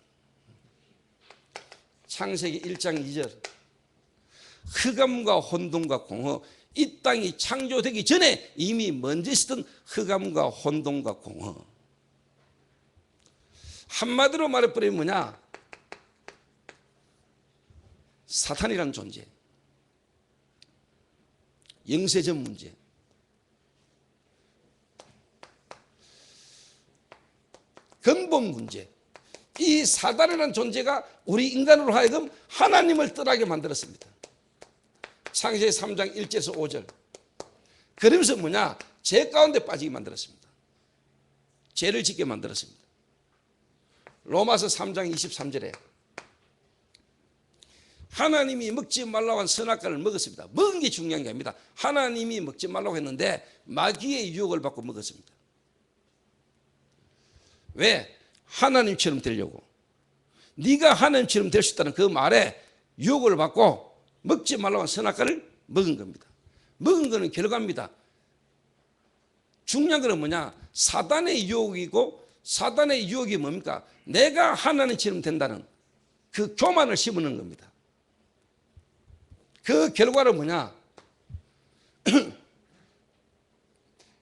창세기 1장 2절 흑암과 혼돈과 공허, 이 땅이 창조되기 전에 이미 먼저 있었던 흑암과 혼돈과 공허. 한마디로 말해버리면 사탄이라는 존재, 영세전 문제, 근본 문제, 이 사단이라는 존재가 우리 인간으로 하여금 하나님을 떠나게 만들었습니다. 창세기 3장 1절에서 5절. 그러면서 죄 가운데 빠지게 만들었습니다. 죄를 짓게 만들었습니다. 로마서 3장 23절에 하나님이 먹지 말라고 한 선악과를 먹었습니다. 먹은 게 중요한 게 아닙니다. 하나님이 먹지 말라고 했는데 마귀의 유혹을 받고 먹었습니다. 왜? 하나님처럼 되려고. 네가 하나님처럼 될 수 있다는 그 말에 유혹을 받고 먹지 말라고 한 선악과를 먹은 겁니다. 먹은 거는 결과입니다. 중요한 거는 사단의 유혹이고, 사단의 유혹이 뭡니까? 내가 하나님처럼 된다는 그 교만을 심는 겁니다. 그 결과는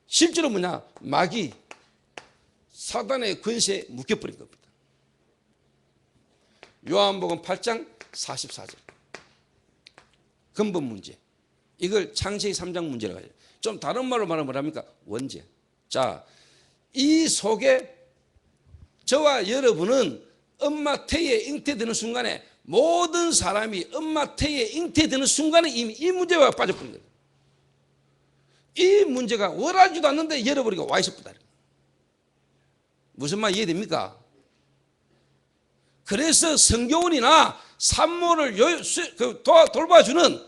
실제로 마귀, 사단의 권세에 묶여버린 겁니다. 요한복음 8장 44절. 근본 문제. 이걸 창세기 3장 문제라고 해요. 좀 다른 말로 말하면 뭐랍니까? 원죄. 자, 이 속에 저와 여러분은 엄마 태에 잉태되는 순간에 모든 사람이 엄마 태에 잉태되는 순간에 이미 이 문제와 빠져버린 거예요. 이 문제가 원하지도 않는데 열어버리고 와 있었다. 무슨 말 이해됩니까? 그래서 성교원이나 산모를 돌봐주는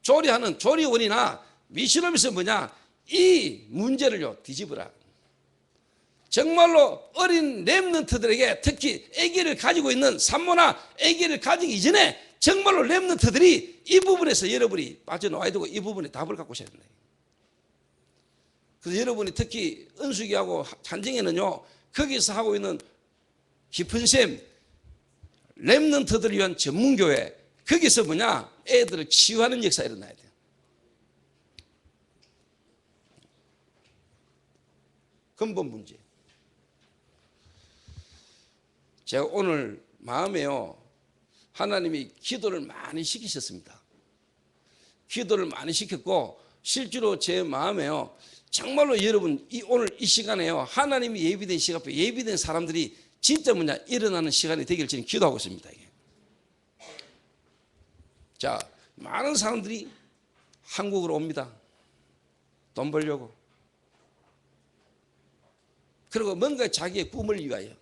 조리하는 조리원이나 미션홈에서 뭐냐, 이 문제를요 뒤집어라. 정말로 어린 렘넌트들에게, 특히 아기를 가지고 있는 산모나 아기를 가지기 이전에 정말로 렘넌트들이 이 부분에서 여러분이 빠져나와야 되고 이 부분에 답을 갖고 오셔야 된다. 그래서 여러분이 특히 은숙이하고 한정에는요, 거기서 하고 있는 깊은 셈 렘넌트들을 위한 전문교회, 거기서 뭐냐, 애들을 치유하는 역사가 일어나야 돼요. 근본 문제. 제가 오늘 마음에요, 하나님이 기도를 많이 시키셨습니다. 기도를 많이 시켰고 실제로 제 마음에요, 정말로 여러분 오늘 이 시간에요, 하나님이 예비된 시간 앞에 예비된 사람들이 진짜 뭐냐 일어나는 시간이 되기를 저는 기도하고 있습니다. 이게. 자, 많은 사람들이 한국으로 옵니다. 돈 벌려고. 그리고 뭔가 자기의 꿈을 위하여.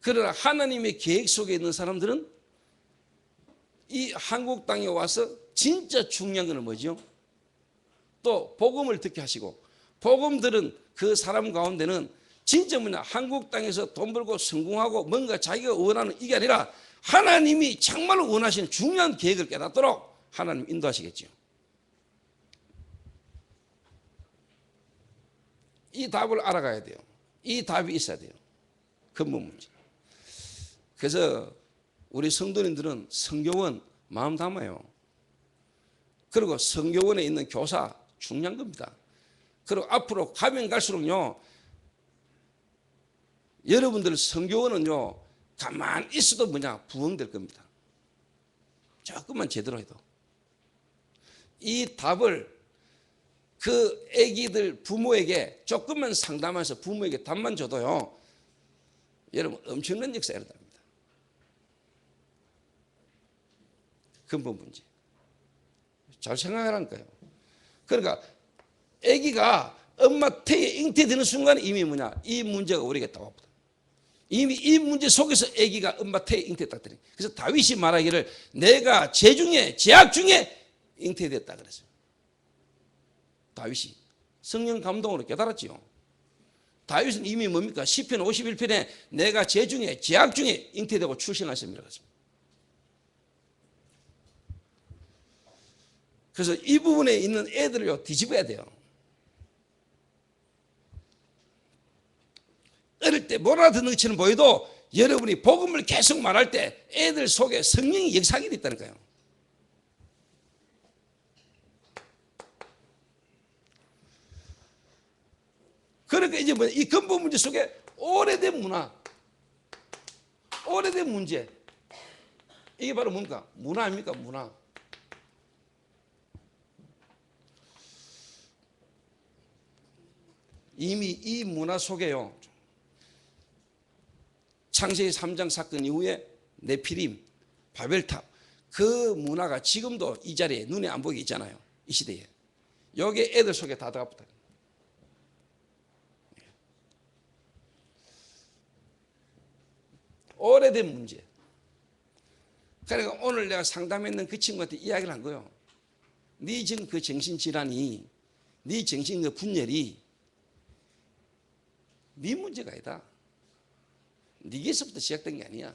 그러나 하나님의 계획 속에 있는 사람들은 이 한국 땅에 와서 진짜 중요한 건 뭐죠? 또 복음을 듣게 하시고, 복음 들은 그 사람 가운데는 진짜 뭐냐, 한국 땅에서 돈 벌고 성공하고 뭔가 자기가 원하는 이게 아니라 하나님이 정말로 원하시는 중요한 계획을 깨닫도록 하나님 인도하시겠죠. 이 답을 알아가야 돼요. 이 답이 있어야 돼요. 근본 문제. 그래서 우리 성도님들은 성교원 마음 담아요. 그리고 성교원에 있는 교사 중요한 겁니다. 그리고 앞으로 가면 갈수록요, 여러분들 성교원은요 가만히 있어도 뭐냐 부흥될 겁니다. 조금만 제대로 해도. 이 답을 그 애기들 부모에게 조금만 상담해서 부모에게 답만 줘도요, 여러분 엄청난 역사가 일어납니다. 근본 문제. 잘 생각하라니까요. 그러니까 아기가 엄마 태에 잉태되는 순간에 이미 뭐냐, 이 문제가 우리에게 따옵니다. 이미 이 문제 속에서 아기가 엄마 태에 잉태했다. 그래서 다윗이 말하기를 내가 재중에 제약 중에 잉태됐다 그랬어요. 다윗이 성령 감동으로 깨달았지요. 다윗은 이미 뭡니까? 시편 51편에 내가 재중에 제약 중에 잉태되고 출생하였습니다. 그래서 이 부분에 있는 애들을요 뒤집어야 돼요. 어릴 때 못 알아듣는 것처럼 보여도 여러분이 복음을 계속 말할 때 애들 속에 성령이 역사하게 됐다니까요. 그러니까 이제 뭐 이 근본 문제 속에 오래된 문화, 오래된 문제, 이게 바로 뭡니까? 문화입니까? 문화. 이미 이 문화 속에요, 창세기 3장 사건 이후에 네피림, 바벨탑, 그 문화가 지금도 이 자리에 눈에 안 보이게 있잖아요. 이 시대에. 여기에 애들 속에 다 들어갔다. 오래된 문제. 그러니까 오늘 내가 상담했는 그 친구한테 이야기를 한 거예요. 네 지금 그 정신질환이, 네 정신 그 분열이 네 문제가 아니다. 네게서부터 시작된 게 아니야.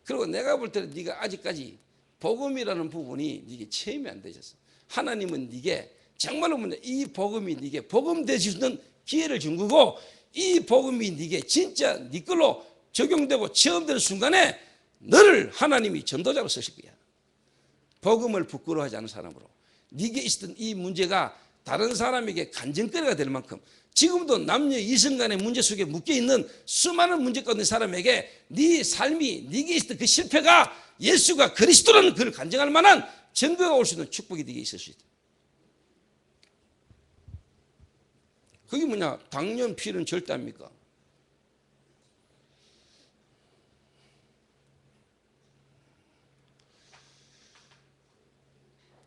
그리고 내가 볼 때는 네가 아직까지 복음이라는 부분이 네게 체험이 안 되셨어. 하나님은 네게 정말로 이 복음이 네게 복음 될 수 있는 기회를 준 거고, 이 복음이 네게 진짜 네 걸로 적용되고 체험되는 순간에 너를 하나님이 전도자로 쓰실 거야. 복음을 부끄러워하지 않은 사람으로. 네게 있었던 이 문제가 다른 사람에게 간증거리가 될 만큼 지금도 남녀 이성 간의 문제 속에 묶여있는 수많은 문제 가운데 사람에게 네 삶이, 네게 있었던 그 실패가 예수가 그리스도라는 그를 간증할 만한 증거가 올 수 있는 축복이 네게 있을 수 있다. 그게 뭐냐? 당뇨 피는 절대 합니까?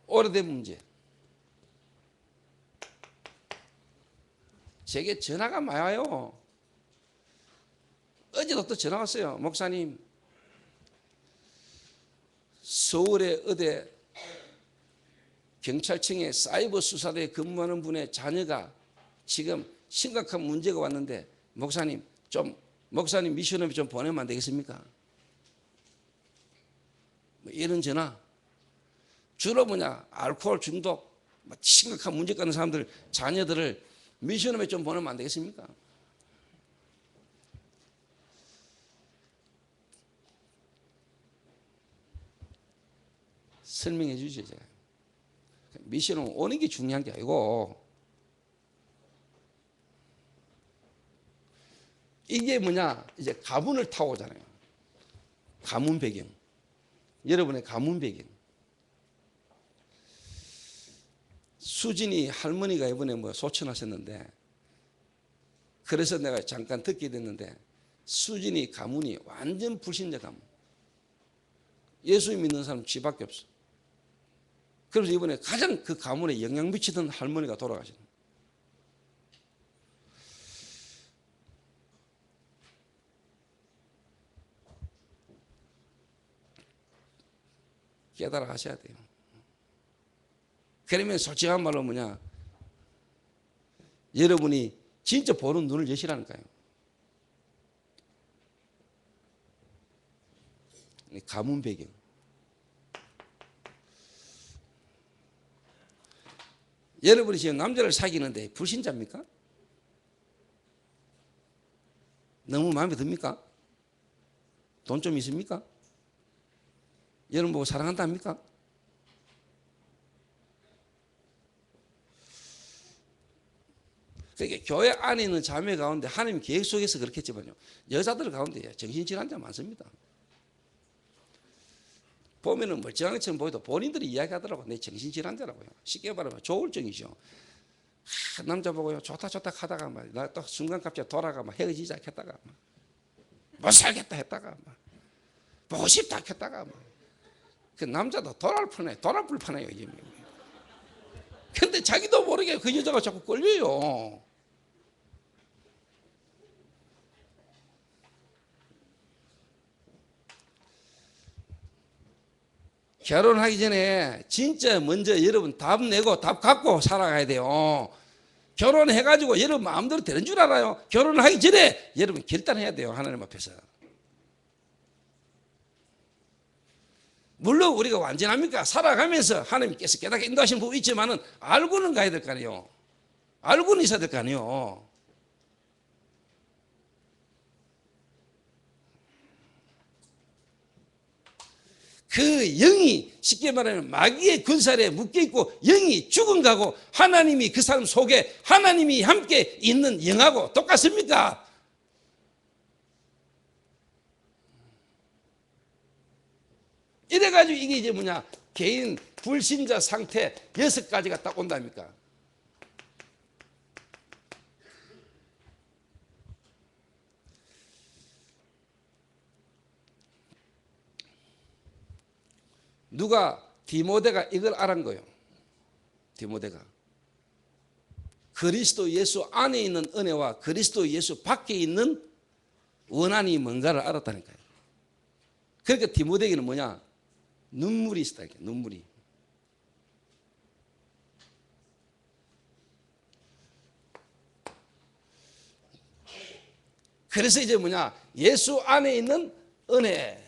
오래된 문제. 제게 전화가 많이 와요. 어제도 또 전화 왔어요. 목사님, 서울의 어디 경찰청에 사이버 수사대에 근무하는 분의 자녀가 지금 심각한 문제가 왔는데 목사님 미션업에 좀 보내면 안 되겠습니까? 뭐 이런 전화. 주로 알코올 중독 심각한 문제가 있는 사람들 자녀들을 미션업에 좀 보내면 안 되겠습니까? 설명해 주죠. 제가. 미션은 오는 게 중요한 게 아니고 이게 이제 가문을 타고 오잖아요. 가문 배경. 여러분의 가문 배경. 수진이 할머니가 이번에 소천하셨는데 그래서 내가 잠깐 듣게 됐는데 수진이 가문이 완전 불신자 가문. 예수 믿는 사람 쥐밖에 없어. 그래서 이번에 가장 그 가문에 영향 미치던 할머니가 돌아가셨어요. 깨달아 가셔야 돼요. 그러면 솔직한 말로 여러분이 진짜 보는 눈을 여시라니까요. 가문 배경. 여러분이 지금 남자를 사귀는데 불신자입니까? 너무 마음에 듭니까? 돈 좀 있습니까? 여러분 보고 사랑한답니까? 그러니까 교회 안에 있는 자매 가운데 하나님 계획 속에서 그렇겠지만요. 여자들 가운데 정신질환자 많습니다. 보면은 멀쩡한 것처럼 보여도 본인들이 이야기하더라고. 내 정신질환자라고요. 쉽게 말하면 조울증이죠. 남자 보고요. 좋다 하다가 나 또 순간 갑자기 돌아가 헤어지자 했다가 못 살겠다 했다가 보고 싶다 했다가 그 남자도 돌아볼 뻔해요. 근데 자기도 모르게 그 여자가 자꾸 끌려요. 결혼하기 전에 진짜 먼저 여러분 답 내고 답 갖고 살아가야 돼요. 결혼해가지고 여러분 마음대로 되는 줄 알아요? 결혼을 하기 전에 여러분 결단해야 돼요. 하나님 앞에서. 물론 우리가 완전합니까? 살아가면서 하나님께서 깨닫게 인도하신 부분이 있지만은 알고는 가야 될 거 아니에요. 알고는 있어야 될 거 아니에요. 그 영이 쉽게 말하면 마귀의 군살에 묶여있고 영이 죽은 거하고 하나님이 그 사람 속에 하나님이 함께 있는 영하고 똑같습니까? 이래가지고 이게 이제 개인 불신자 상태 6가지가 딱 온답니까? 누가 디모데가 이걸 알은 거예요. 디모데가 그리스도 예수 안에 있는 은혜와 그리스도 예수 밖에 있는 원한이 뭔가를 알았다니까요. 그러니까 디모데에게는 눈물이 있었다. 눈물이. 그래서 이제 예수 안에 있는 은혜.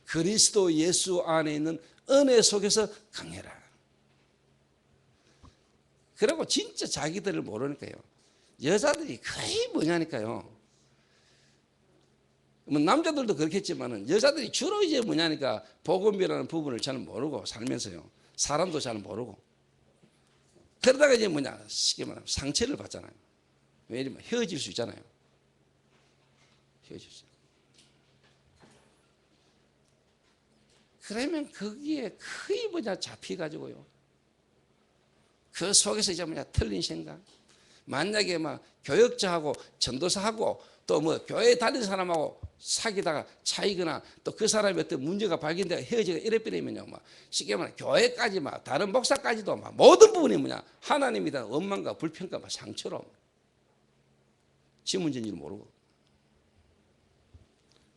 그리스도 예수 안에 있는 은혜 속에서 강해라. 그리고 진짜 자기들을 모르니까요. 여자들이 거의 뭐냐니까요. 남자들도 그렇겠지만은 여자들이 주로 이제 뭐냐니까 복음이라는 부분을 잘 모르고 살면서요. 사람도 잘 모르고. 그러다가 이제 쉽게 말하면 상처를 받잖아요. 왜냐면 헤어질 수 있잖아요. 헤어질 수 있어요. 그러면 거기에 거의 잡혀가지고요. 그 속에서 이제 틀린 생각, 만약에 막 교역자하고 전도사하고 또 뭐 교회 다니는 사람하고 사귀다가 차이거나 또 그 사람이 어떤 문제가 발견되어 헤어지가 이래버리면요, 막 쉽게 말하면 교회까지 막 다른 목사까지도 막 모든 부분이 뭐냐, 하나님에 대한 원망과 불평과 막 상처로 지 문제인지를 모르고,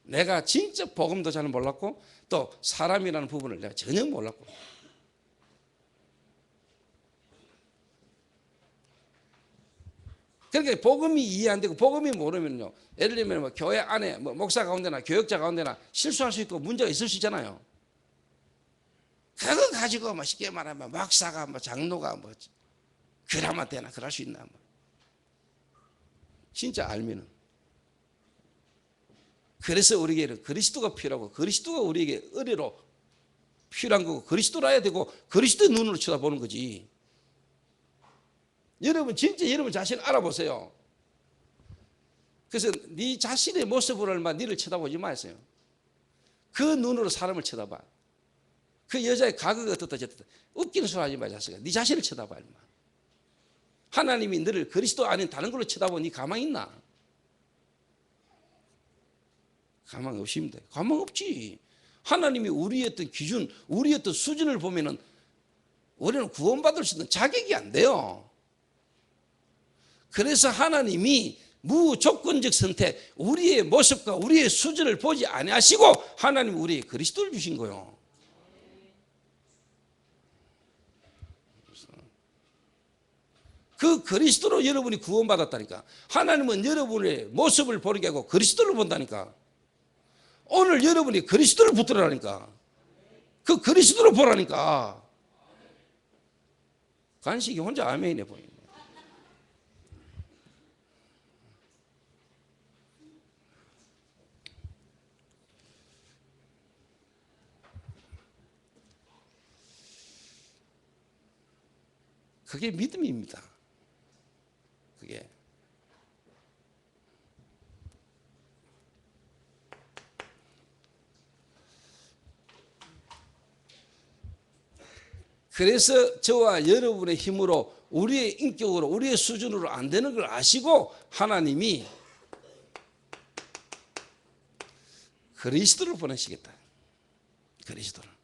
내가 진짜 복음도 잘 몰랐고 또 사람이라는 부분을 내가 전혀 몰랐고, 그러니까 복음이 이해 안 되고 복음이 모르면요, 예를 들면 뭐 교회 안에 뭐 목사 가운데나 교역자 가운데나 실수할 수 있고 문제가 있을 수 있잖아요. 그거 가지고 뭐 쉽게 말하면 목사가 뭐 장로가 뭐 그라마 되나 그럴 수 있나, 뭐 진짜 알면은. 그래서 우리에게는 그리스도가 필요하고 그리스도가 우리에게 의뢰로 필요한 거고 그리스도라야 되고 그리스도의 눈으로 쳐다보는 거지. 여러분 진짜 여러분 자신 알아보세요. 그래서 네 자신의 모습을 얼마 니를 쳐다보지 마세요. 그 눈으로 사람을 쳐다봐. 그 여자의 가거가 어떻다 저떻다 웃기는 소리 하지 마. 자식아, 네 자신을 쳐다봐. 얼마. 하나님이 너를 그리스도 아닌 다른 걸로 쳐다보니 가망 있나? 가망 없습니다. 가망 없지. 하나님이 우리의 어떤 기준, 우리의 어떤 수준을 보면은 우리는 구원받을 수 있는 자격이 안 돼요. 그래서 하나님이 무조건적 선택, 우리의 모습과 우리의 수준을 보지 아니하시고 하나님 우리의 그리스도를 주신 거예요. 그 그리스도로 여러분이 구원받았다니까. 하나님은 여러분의 모습을 보는 게 아니고 그리스도를 본다니까. 오늘 여러분이 그리스도를 붙들으라니까. 그 그리스도를 보라니까. 간식이 혼자 아멘이네 보이네. 그게 믿음입니다. 그게. 그래서 저와 여러분의 힘으로 우리의 인격으로 우리의 수준으로 안 되는 걸 아시고 하나님이 그리스도를 보내시겠다. 그리스도를.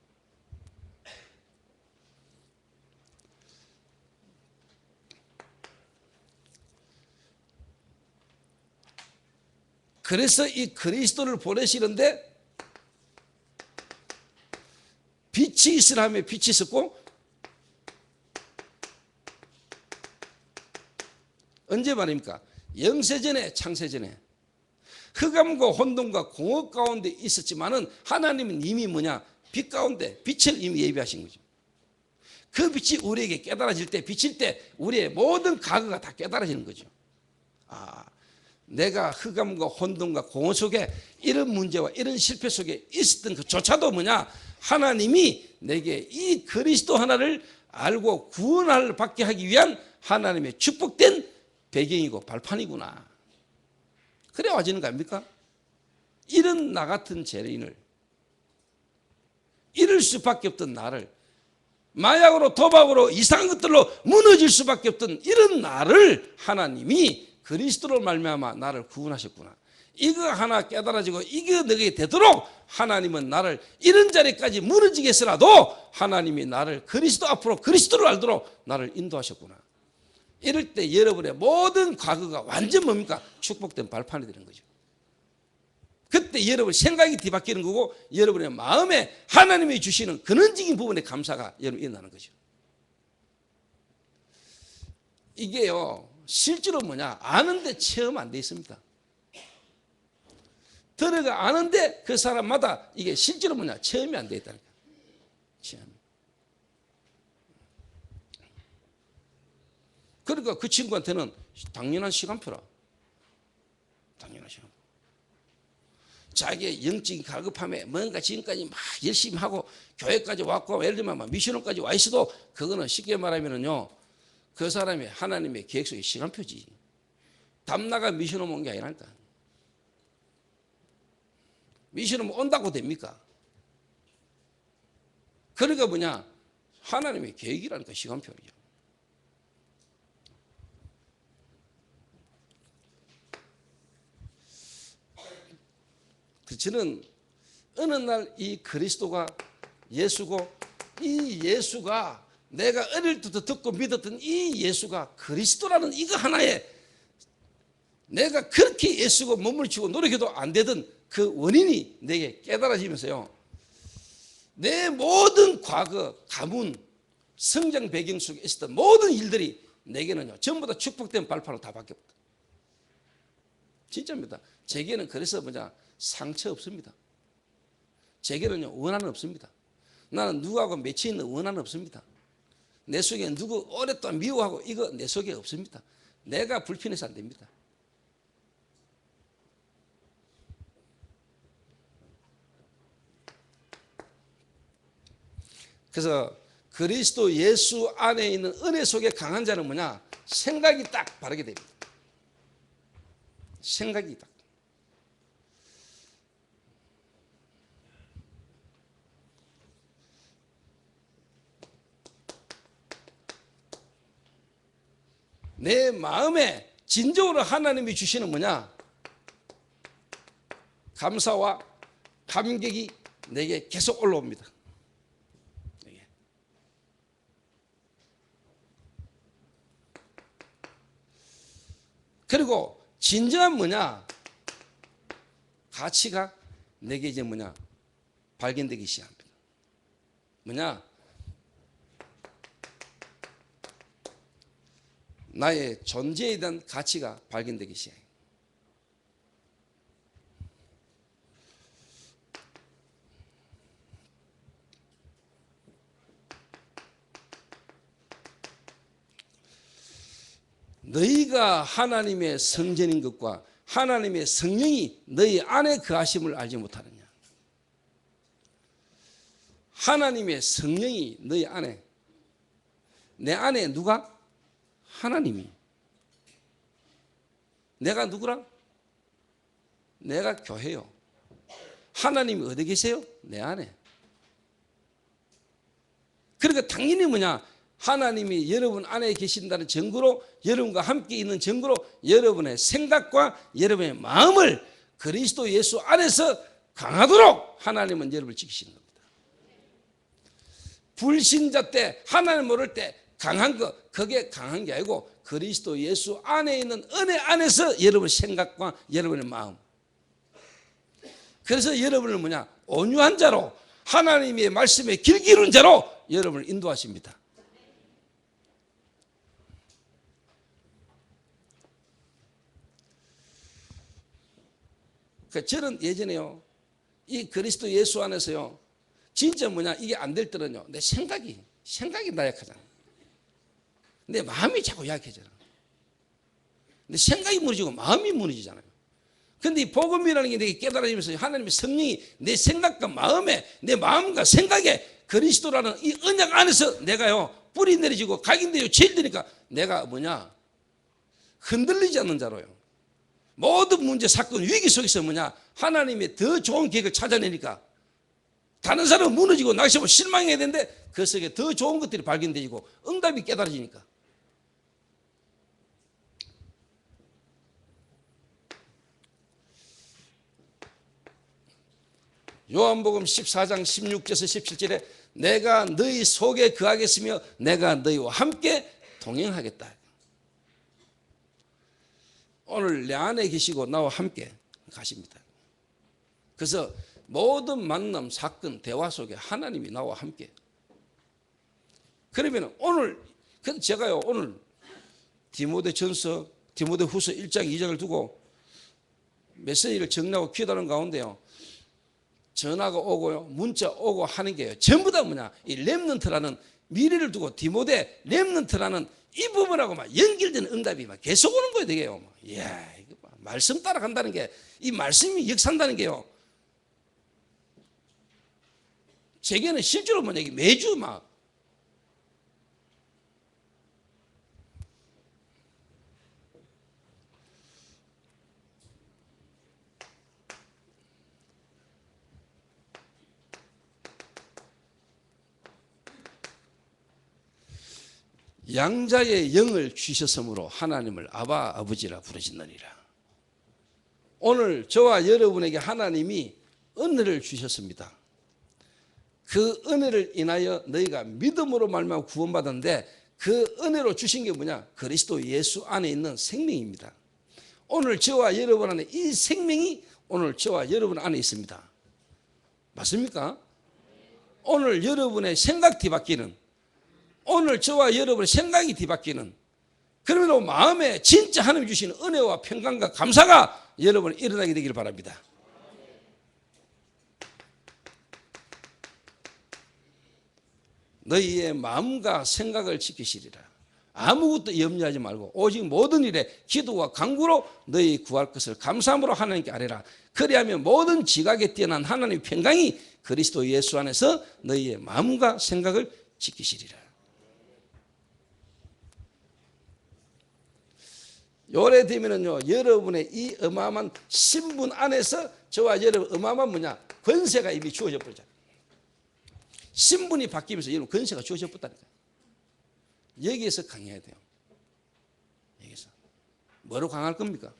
그래서 이 그리스도를 보내시는데 빛이 있으라 하면 빛이 있었고, 언제 말입니까? 영세전에 창세전에 흑암과 혼돈과 공허 가운데 있었지만은 하나님은 이미 뭐냐, 빛 가운데 빛을 이미 예비하신 거죠. 그 빛이 우리에게 깨달아질 때, 비칠 때 우리의 모든 과거가 다 깨달아지는 거죠. 아, 내가 흑암과 혼돈과 공허 속에 이런 문제와 이런 실패 속에 있었던 그조차도 뭐냐, 하나님이 내게 이 그리스도 하나를 알고 구원을 받게 하기 위한 하나님의 축복된 배경이고 발판이구나. 그래 와지는 거 아닙니까? 이런 나 같은 죄인을, 이럴 수밖에 없던 나를, 마약으로 도박으로 이상한 것들로 무너질 수밖에 없던 이런 나를 하나님이 그리스도로 말미암아 나를 구원하셨구나. 이거 하나 깨달아지고 이게 너에게 되도록 하나님은 나를 이런 자리까지 무너지게 해서라도 하나님이 나를 그리스도 앞으로 그리스도를 알도록 나를 인도하셨구나. 이럴 때 여러분의 모든 과거가 완전 뭡니까? 축복된 발판이 되는 거죠. 그때 여러분 생각이 뒤바뀌는 거고 여러분의 마음에 하나님이 주시는 근원적인 부분의 감사가 여러분 일어나는 거죠. 이게요 실제로 뭐냐, 아는데 체험 안 돼 있습니다. 들어가 아는데 그 사람마다 이게 실제로 뭐냐, 체험이 안 돼 있다니까. 체험. 그러니까 그 친구한테는 당연한 시간표라. 당연한 시간표. 자기의 영적인 갈급함에 뭔가 지금까지 막 열심히 하고 교회까지 왔고 예를 들면 막 미션까지 와 있어도 그거는 쉽게 말하면은요, 그 사람이 하나님의 계획 속의 시간표지. 담나가 미션 온 게 아니라니까. 미션 온다고 됩니까? 그러니까 뭐냐, 하나님의 계획이라니까, 시간표죠. 저는 어느 날 이 그리스도가 예수고, 이 예수가 내가 어릴 때부터 듣고 믿었던 이 예수가 그리스도라는 이거 하나에 내가 그렇게 예수고 몸을 치고 노력해도 안 되던 그 원인이 내게 깨달아지면서요, 내 모든 과거, 가문, 성장 배경 속에 있었던 모든 일들이 내게는요 전부 다 축복된 발판으로 다 바뀌었다. 진짜입니다. 제게는 그래서 상처 없습니다. 제게는요 원한은 없습니다. 나는 누구하고 맺혀 있는 원한은 없습니다. 내 속에 누구 오랫동안 미워하고 이거 내 속에 없습니다. 내가 불편해서 안 됩니다. 그래서 그리스도 예수 안에 있는 은혜 속에 강한 자는 뭐냐? 생각이 딱 바르게 됩니다. 생각이 딱. 내 마음에 진정으로 하나님이 주시는 뭐냐? 감사와 감격이 내게 계속 올라옵니다. 그리고 진정한 뭐냐? 가치가 내게 이제 뭐냐? 발견되기 시작합니다. 뭐냐? 나의 존재에 대한 가치가 발견되기 시작해요. 너희가 하나님의 성전인 것과 하나님의 성령이 너희 안에 거하심을 알지 못하느냐. 하나님의 성령이 너희 안에, 내 안에 누가? 하나님이. 내가 누구랑? 내가 교회요. 하나님이 어디 계세요? 내 안에. 그러니까 당연히 뭐냐? 하나님이 여러분 안에 계신다는 증거로, 여러분과 함께 있는 증거로 여러분의 생각과 여러분의 마음을 그리스도 예수 안에서 강하도록 하나님은 여러분을 지키시는 겁니다. 불신자 때, 하나님 모를 때 강한 거, 그게 강한 게 아니고 그리스도 예수 안에 있는 은혜 안에서 여러분의 생각과 여러분의 마음. 그래서 여러분을 뭐냐? 온유한 자로, 하나님의 말씀에 길 기른 자로 여러분을 인도하십니다. 저는 예전에요, 이 그리스도 예수 안에서요, 진짜 뭐냐, 이게 안 될 때는요, 내 생각이 나약하잖아. 내 마음이 자꾸 약해져요. 내 생각이 무너지고 마음이 무너지잖아요. 근데 이 복음이라는 게 내게 깨달아지면서 하나님의 성령이 내 생각과 마음에, 내 마음과 생각에 그리스도라는 이 언약 안에서 내가요, 뿌리 내려지고 각인되고 제일되니까 내가 뭐냐, 흔들리지 않는 자로요. 모든 문제, 사건, 위기 속에서 뭐냐, 하나님의 더 좋은 계획을 찾아내니까 다른 사람은 무너지고 낙심하고 실망해야 되는데 그 속에 더 좋은 것들이 발견되고 응답이 깨달아지니까. 요한복음 14장 16절에서 17절에 내가 너희 속에 거하겠으며 내가 너희와 함께 동행하겠다. 오늘 내 안에 계시고 나와 함께 가십니다. 그래서 모든 만남, 사건, 대화 속에 하나님이 나와 함께. 그러면 오늘, 제가요, 오늘 디모데전서, 디모데후서 1장 2장을 두고 메시지를 정리하고 기도하는 가운데요, 전화가 오고요, 문자 오고 하는 게요, 전부 다 뭐냐, 이 렘넌트라는 미래를 두고 디모데 렘넌트라는 이 부분하고 막 연결되는 응답이 막 계속 오는 거예요, 되게요. 이야, 이거 말씀 따라간다는 게, 이 말씀이 역사한다는 게요, 제게는 실제로 뭐냐, 매주 막 양자의 영을 주셨으므로 하나님을 아바 아버지라 부르짖느니라. 오늘 저와 여러분에게 하나님이 은혜를 주셨습니다. 그 은혜를 인하여 너희가 믿음으로 말미암아 구원받았는데 그 은혜로 주신 게 뭐냐? 그리스도 예수 안에 있는 생명입니다. 오늘 저와 여러분 안에 이 생명이 오늘 저와 여러분 안에 있습니다. 맞습니까? 오늘 여러분의 생각 뒤바뀌는, 오늘 저와 여러분의 생각이 뒤바뀌는, 그러므로 마음에 진짜 하나님 주시는 은혜와 평강과 감사가 여러분 일어나게 되기를 바랍니다. 너희의 마음과 생각을 지키시리라. 아무것도 염려하지 말고 오직 모든 일에 기도와 간구로 너희 구할 것을 감사함으로 하나님께 아뢰라. 그리하면 모든 지각에 뛰어난 하나님의 평강이 그리스도 예수 안에서 너희의 마음과 생각을 지키시리라. 요래 되면은요, 여러분의 이 어마어마한 신분 안에서 저와 여러분 어마어마한 뭐냐? 권세가 이미 주어져 버리잖아요. 신분이 바뀌면서 여러분 권세가 주어져 버렸다니까요. 여기에서 강해야 돼요. 여기서. 뭐로 강할 겁니까?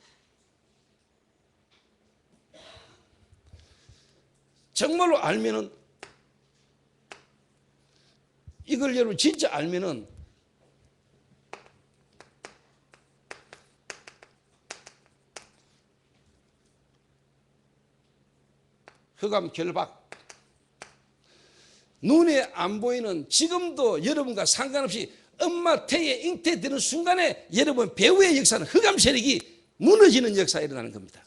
정말로 알면은, 이걸 여러분 진짜 알면은 흑암 결박, 눈에 안 보이는, 지금도 여러분과 상관없이 엄마 태에 잉태되는 순간에 여러분 배후의 역사는 흑암 세력이 무너지는 역사가 일어나는 겁니다.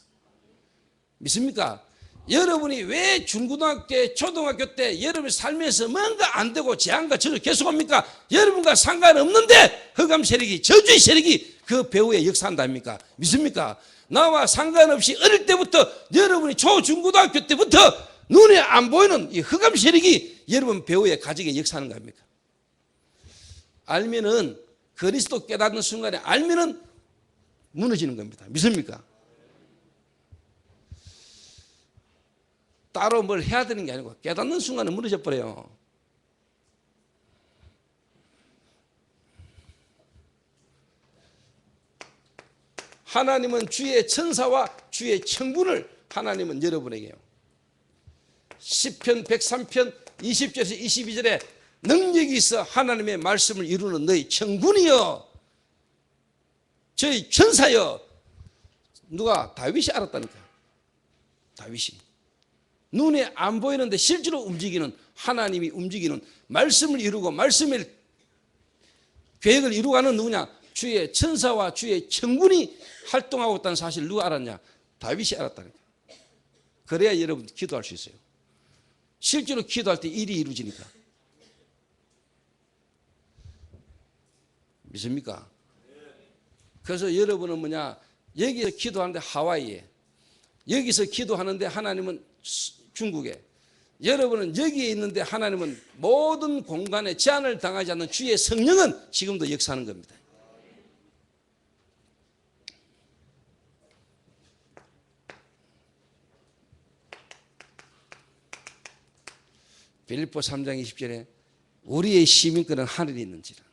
믿습니까? 여러분이 왜 중고등학교 때, 초등학교 때 여러분 살면서 뭔가 안 되고 재앙과 저주 계속 옵니까? 여러분과 상관없는데 흑암 세력이, 저주의 세력이 그 배후에 역사한답니까? 믿습니까? 나와 상관없이 어릴 때부터 여러분이 초중고등학교 때부터 눈에 안 보이는 이 흑암 세력이 여러분 배후에 가정에 역사하는 겁니까? 알면은, 그리스도 깨닫는 순간에 알면은 무너지는 겁니다. 믿습니까? 따로 뭘 해야 되는 게 아니고 깨닫는 순간에 무너져 버려요. 하나님은 주의 천사와 주의 청군을 하나님은 여러분에게요. 시편 103편 20절에서 22절에 능력이 있어 하나님의 말씀을 이루는 너희 청군이여, 저희 천사여. 누가? 다윗이 알았다니까. 다윗이. 눈에 안 보이는데 실제로 움직이는, 하나님이 움직이는, 말씀을 이루고 말씀의 계획을 이루어가는 누구냐? 주의 천사와 주의 청군이 활동하고 있다는 사실을 누가 알았냐? 다윗이 알았다니까. 그래야 여러분 기도할 수 있어요. 실제로 기도할 때 일이 이루어지니까. 믿습니까? 그래서 여러분은 뭐냐? 여기서 기도하는데 하와이에, 여기서 기도하는데 하나님은 중국에, 여러분은 여기에 있는데 하나님은 모든 공간에 제한을 당하지 않는 주의 성령은 지금도 역사하는 겁니다. 빌립보 3장 20절에 우리의 시민권은 하늘에 있는지라.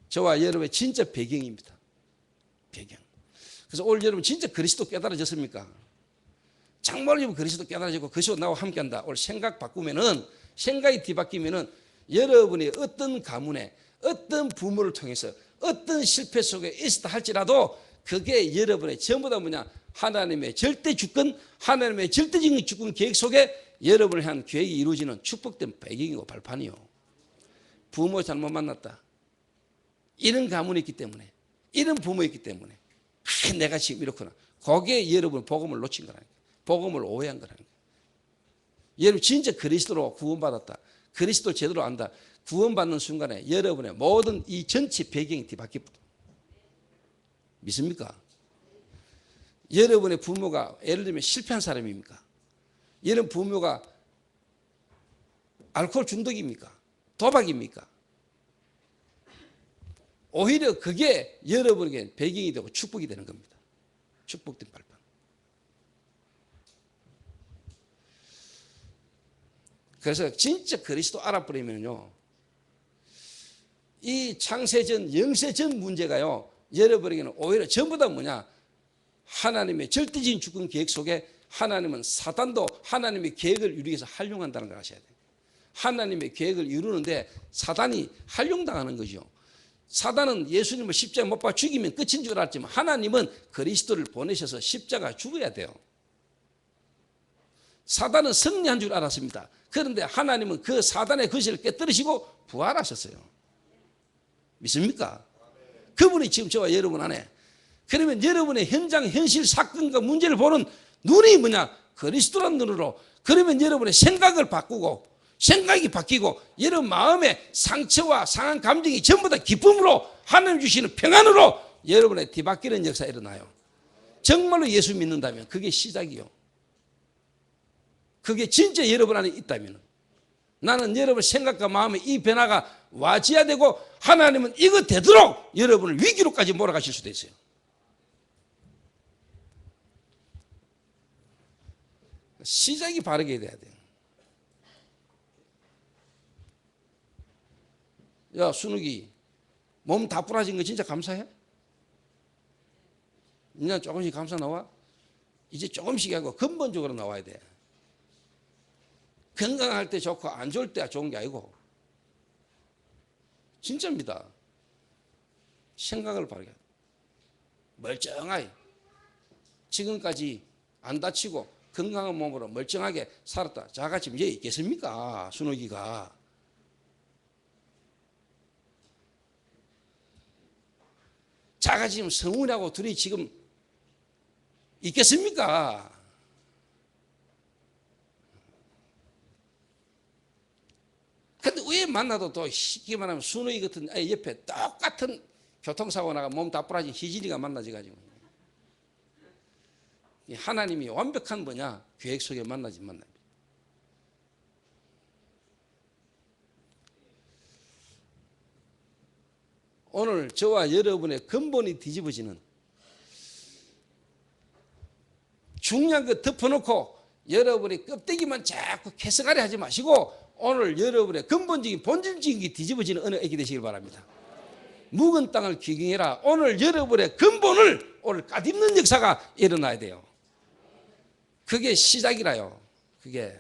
저와 여러분의 진짜 배경입니다. 배경. 그래서 오늘 여러분 진짜 그리스도 깨달아졌습니까? 정말로 그리스도 깨달아지고 그리스도 나와 함께한다. 오늘 생각 바꾸면은, 생각이 뒤바뀌면은 여러분이 어떤 가문에, 어떤 부모를 통해서 어떤 실패 속에 있었다 할지라도 그게 여러분의 전부 다 뭐냐? 하나님의 절대 주권, 하나님의 절대적인 주권 계획 속에 여러분을 향한 계획이 이루어지는 축복된 배경이고 발판이요. 부모 잘못 만났다, 이런 가문이 있기 때문에, 이런 부모 있기 때문에 내가 지금 이렇구나. 거기에 여러분 복음을 놓친 거라니까. 복음을 오해한 거라니까. 여러분 진짜 그리스도로 구원받았다, 그리스도를 제대로 안다, 구원받는 순간에 여러분의 모든 이 전체 배경이 뒤바뀌어. 믿습니까? 여러분의 부모가 예를 들면 실패한 사람입니까? 여러분 부모가 알코올 중독입니까? 도박입니까? 오히려 그게 여러분에게 배경이 되고 축복이 되는 겁니다. 축복된 발판. 그래서 진짜 그리스도 알아버리면요, 이 창세전, 영세전 문제가요, 여러분에게는 오히려 전부 다 뭐냐? 하나님의 절대적인 주권 계획 속에 하나님은 사단도 하나님의 계획을 이루기 위해서 활용한다는 걸 아셔야 돼요. 하나님의 계획을 이루는데 사단이 활용당하는 거죠. 사단은 예수님을 십자가에 못 박아 죽이면 끝인 줄 알았지만 하나님은 그리스도를 보내셔서 십자가 죽어야 돼요. 사단은 승리한 줄 알았습니다. 그런데 하나님은 그 사단의 거실을 깨뜨리시고 부활하셨어요. 믿습니까? 그분이 지금 저와 여러분 안에. 그러면 여러분의 현장 현실 사건과 문제를 보는 눈이 뭐냐? 그리스도란 눈으로. 그러면 여러분의 생각을 바꾸고 생각이 바뀌고 여러분 마음의 상처와 상한 감정이 전부 다 기쁨으로 하나님 주시는 평안으로 여러분의 뒤바뀌는 역사가 일어나요. 정말로 예수 믿는다면 그게 시작이요. 그게 진짜 여러분 안에 있다면 나는 여러분 생각과 마음의 이 변화가 와줘야 되고 하나님은 이거 되도록 여러분을 위기로까지 몰아가실 수도 있어요. 시작이 바르게 돼야 돼요. 야, 순욱이 몸 다 부러진 거 진짜 감사해? 이제 조금씩 감사 나와? 이제 조금씩 하고 근본적으로 나와야 돼. 건강할 때 좋고 안 좋을 때 좋은 게 아니고 진짜입니다. 생각을 바르게 멀쩡하게 지금까지 안 다치고 건강한 몸으로 멀쩡하게 살았다. 자가 지금 여기 있겠습니까? 순욱이가. 자가 지금 성훈이하고 둘이 지금 있겠습니까? 근데 왜 만나도 또 쉽게 말하면 순우이 같은 아이 옆에 똑같은 교통사고 나가 몸 다 부러진 희진이가 만나져가지고 하나님이 완벽한 뭐냐? 계획 속에 만나지 만납니다. 오늘 저와 여러분의 근본이 뒤집어지는 중요한 거 덮어놓고 여러분의 껍데기만 자꾸 캐서가리 하지 마시고 오늘 여러분의 근본적인 본질적인 게 뒤집어지는 어느 애기 되시길 바랍니다. 묵은 땅을 기경해라. 오늘 여러분의 근본을 오늘 까짓는 역사가 일어나야 돼요. 그게 시작이라요. 그게.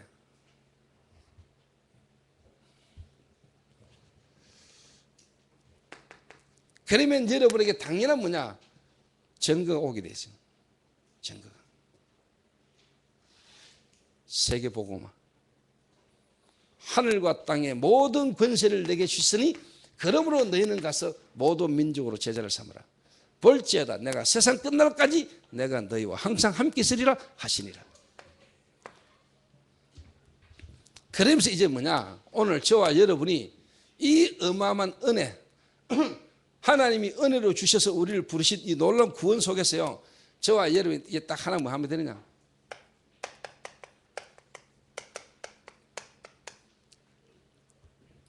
그러면 여러분에게 당연한 뭐냐? 증거가 오게 되죠. 증거가. 세계복음화. 하늘과 땅의 모든 권세를 내게 주시니 그러므로 너희는 가서 모든 민족으로 제자를 삼으라. 볼지어다 내가 세상 끝날까지 내가 너희와 항상 함께 있으리라 하시니라. 그러면서 이제 뭐냐? 오늘 저와 여러분이 이 어마어마한 은혜 하나님이 은혜로 주셔서 우리를 부르신 이 놀라운 구원 속에서요. 저와 여러분이 이게 딱 하나 뭐 하면 되느냐?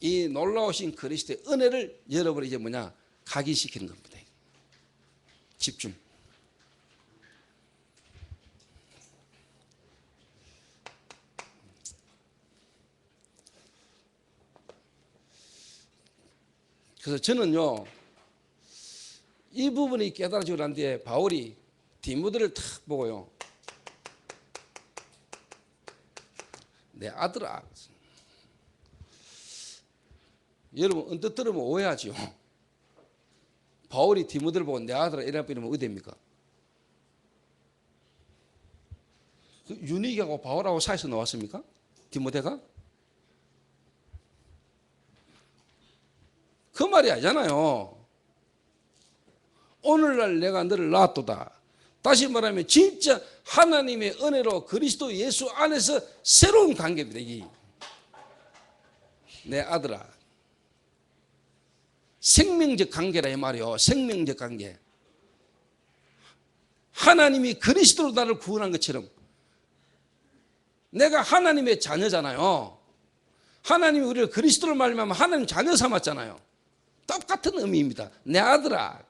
이 놀라우신 그리스도의 은혜를 여러분이 이제 뭐냐? 각인시키는 겁니다. 집중. 그래서 저는요, 이 부분이 깨달아지고 난 뒤에 바울이 디모데를 탁 보고요, 내 아들아. 여러분 언뜻 들으면 오해하죠. 바울이 디모데를 보고 내 아들아 이래 버리면 어디입니까? 유니기하고 바울하고 사이에서 나왔습니까? 디모데가? 그 말이 아니잖아요. 오늘날 내가 너를 낳았도다. 다시 말하면 진짜 하나님의 은혜로 그리스도 예수 안에서 새로운 관계입니다. 이게. 내 아들아. 생명적 관계라 이 말이요. 생명적 관계. 하나님이 그리스도로 나를 구원한 것처럼 내가 하나님의 자녀잖아요. 하나님이 우리를 그리스도로 말미암아 하나님 자녀 삼았잖아요. 똑같은 의미입니다. 내 아들아.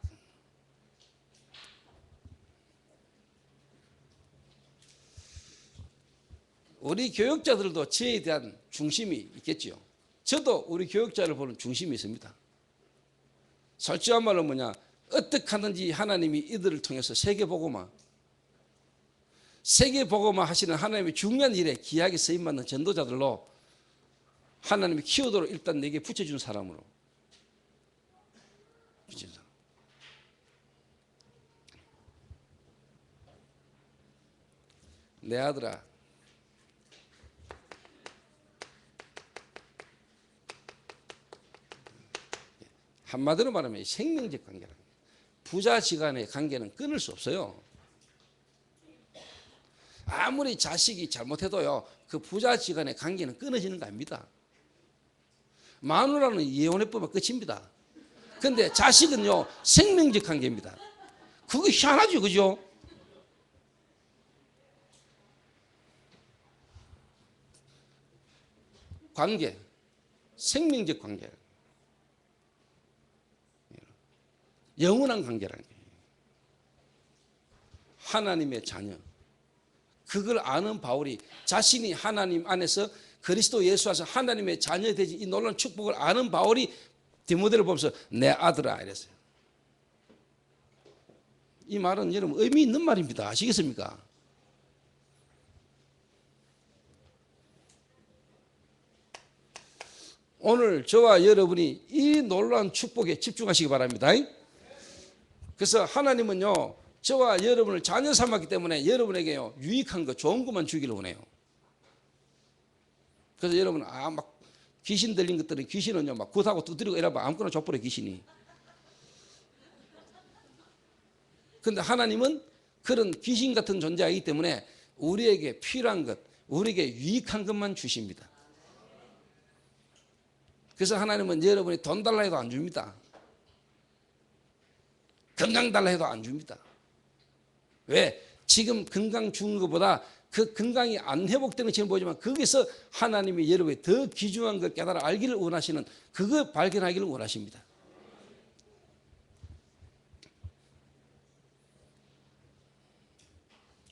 우리 교육자들도 저에 대한 중심이 있겠죠. 저도 우리 교육자를 보는 중심이 있습니다. 솔직한 말로 뭐냐, 어떻게 하든지 하나님이 이들을 통해서 세계복음화 세계 복음화 하시는 하나님의 중요한 일에 귀하게 쓰임받는 전도자들로 하나님이 키워도록 일단 내게 붙여준 사람으로 붙여준 사람. 내 아들아, 한마디로 말하면 생명적 관계라. 부자지간의 관계는 끊을 수 없어요. 아무리 자식이 잘못해도요, 그 부자지간의 관계는 끊어지는 거 아닙니다. 마누라는 이혼해보면 끝입니다. 근데 자식은요, 생명적 관계입니다. 그거 희한하죠, 그죠? 관계, 생명적 관계, 영원한 관계라는 거예요. 하나님의 자녀. 그걸 아는 바울이 자신이 하나님 안에서 그리스도 예수 안에서 하나님의 자녀 되지 이 놀라운 축복을 아는 바울이 디모데를 보면서 내 아들아 이랬어요. 이 말은 여러분 의미 있는 말입니다. 아시겠습니까? 오늘 저와 여러분이 이 놀라운 축복에 집중하시기 바랍니다. 그래서 하나님은요, 저와 여러분을 자녀 삼았기 때문에 여러분에게요, 유익한 거, 좋은 것만 주기를 원해요. 그래서 여러분, 막 귀신 들린 것들은 귀신은요, 막 굿하고 두드리고 이러면 아무거나 줘버려, 귀신이. 근데 하나님은 그런 귀신 같은 존재이기 때문에 우리에게 필요한 것, 우리에게 유익한 것만 주십니다. 그래서 하나님은 여러분이 돈 달라 해도 안 줍니다. 건강 달라 해도 안 줍니다. 왜? 지금 건강 주는 것보다 그 건강이 안 회복되는 지금 보지만 거기서 하나님이 여러분이 더 귀중한 걸 깨달아 알기를 원하시는 그거 발견하기를 원하십니다.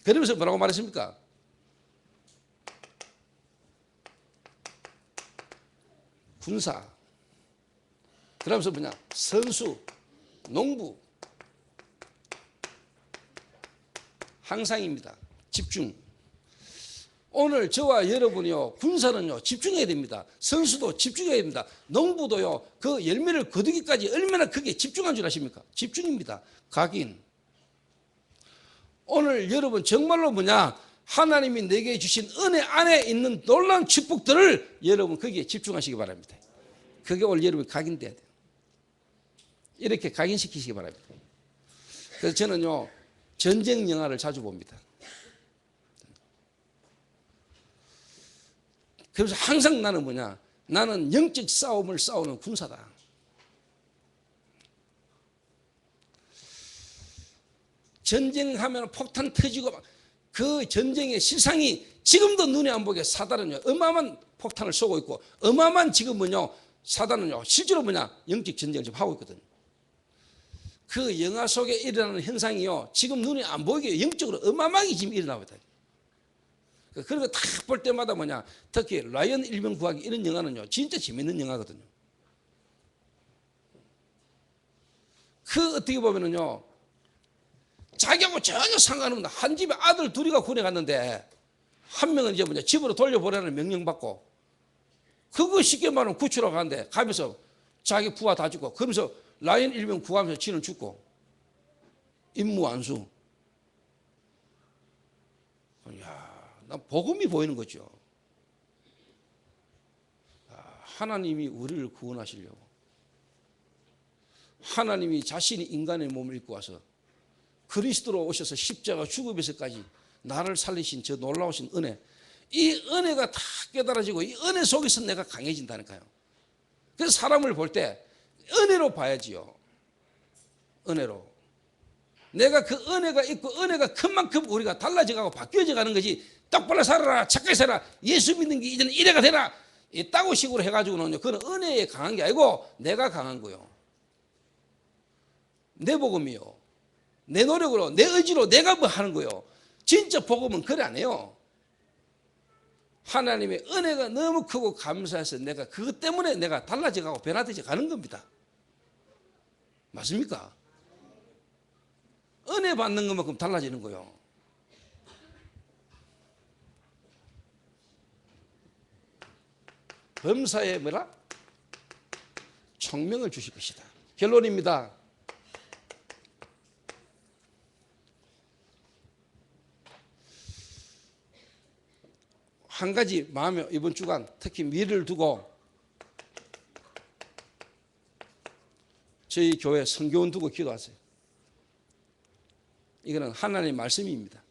그러면서 뭐라고 말했습니까? 군사, 그러면서 뭐냐? 선수, 농부, 항상입니다. 집중. 오늘 저와 여러분이요, 군사는요, 집중해야 됩니다. 선수도 집중해야 됩니다. 농부도요, 그 열매를 거두기까지 얼마나 크게 집중한 줄 아십니까? 집중입니다. 각인. 오늘 여러분 정말로 뭐냐? 하나님이 내게 주신 은혜 안에 있는 놀라운 축복들을 여러분 거기에 집중하시기 바랍니다. 그게 오늘 여러분 각인돼야 돼요. 이렇게 각인시키시기 바랍니다. 그래서 저는요, 전쟁 영화를 자주 봅니다. 그래서 항상 나는 뭐냐? 나는 영적 싸움을 싸우는 군사다. 전쟁하면 폭탄 터지고 그 전쟁의 실상이 지금도 눈에 안 보게 사단은요, 어마어마한 폭탄을 쏘고 있고 어마어마한 지금 뭐냐? 사단은요, 실제로 뭐냐? 영적 전쟁을 지금 하고 있거든요. 그 영화 속에 일어나는 현상이요, 지금 눈에 안 보이게 영적으로 어마어마하게 지금 일어나고 있다. 그런 거 다 볼 때마다 뭐냐, 특히 라이언 일병 구하기 이런 영화는요, 진짜 재밌는 영화거든요. 그 어떻게 보면은요, 자기하고 전혀 상관없는 한 집에 아들 둘이가 군에 갔는데 한 명은 이제 뭐냐, 집으로 돌려보내라는 명령 받고 그거 쉽게 말하면 구출하고 가는데 가면서 자기 부하 다 죽고 그러면서 라이언 일병 구하면서 지는 죽고 임무 완수. 이야, 난 복음이 보이는 거죠. 하나님이 우리를 구원하시려고 하나님이 자신이 인간의 몸을 입고 와서 그리스도로 오셔서 십자가 죽음에서까지 나를 살리신 저 놀라우신 은혜, 이 은혜가 다 깨달아지고 이 은혜 속에서 내가 강해진다니까요. 그래서 사람을 볼 때 은혜로 봐야지요. 은혜로. 내가 그 은혜가 있고 은혜가 큰 만큼 우리가 달라져가고 바뀌어져 가는 거지. 똑바로 살아라, 착하게 살아라, 예수 믿는 게 이제는 이래가 되라, 이따고 식으로 해가지고는요, 그건 은혜에 강한 게 아니고 내가 강한 거요. 내 복음이요, 내 노력으로, 내 의지로 내가 뭐 하는 거요. 진짜 복음은 그래 안 해요. 하나님의 은혜가 너무 크고 감사해서 내가 그것 때문에 내가 달라져가고 변화되어 가는 겁니다. 맞습니까? 은혜 받는 것만큼 달라지는 거요. 범사에 뭐라? 총명을 주실 것이다. 결론입니다. 한 가지 마음에 이번 주간 특히 미래를 두고 저희 교회 성교원 두고 기도하세요. 이거는 하나님의 말씀입니다.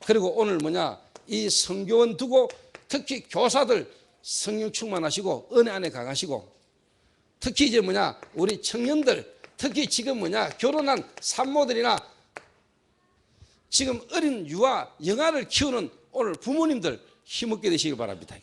그리고 오늘 이 성교원 두고 특히 교사들 성령 충만하시고 은혜 안에 강하시고 특히 이제 우리 청년들 특히 지금 결혼한 산모들이나 지금 어린 유아 영아를 키우는 오늘 부모님들 힘없게 되시길 바랍니다.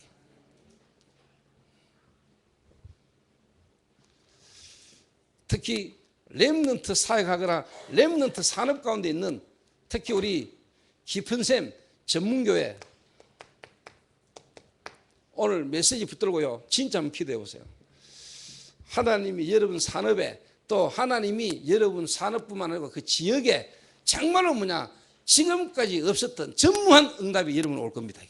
특히 렘넌트 사역하거나 렘넌트 산업 가운데 있는 특히 우리 깊은샘 전문교회 오늘 메시지 붙들고요. 진짜 한번 기도해 보세요. 하나님이 여러분 산업에 또 하나님이 여러분 산업뿐만 아니고 그 지역에 정말로 지금까지 없었던 전무한 응답이 여러분 올 겁니다.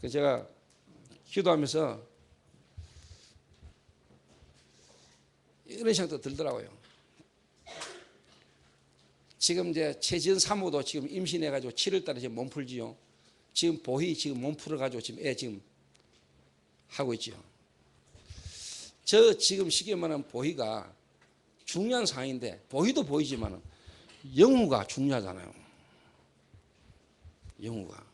제가 기도하면서 이런 생각도 들더라고요. 지금 이제 최지은 사모도 지금 임신해가지고 7월달에 지금 몸 풀지요. 지금 보희 지금 몸 풀어가지고 지금 애 지금 하고 있지요. 저 지금 쉽게 말하면 보희가 중요한 상황인데 보희도 보이지만 영우가 중요하잖아요. 영우가.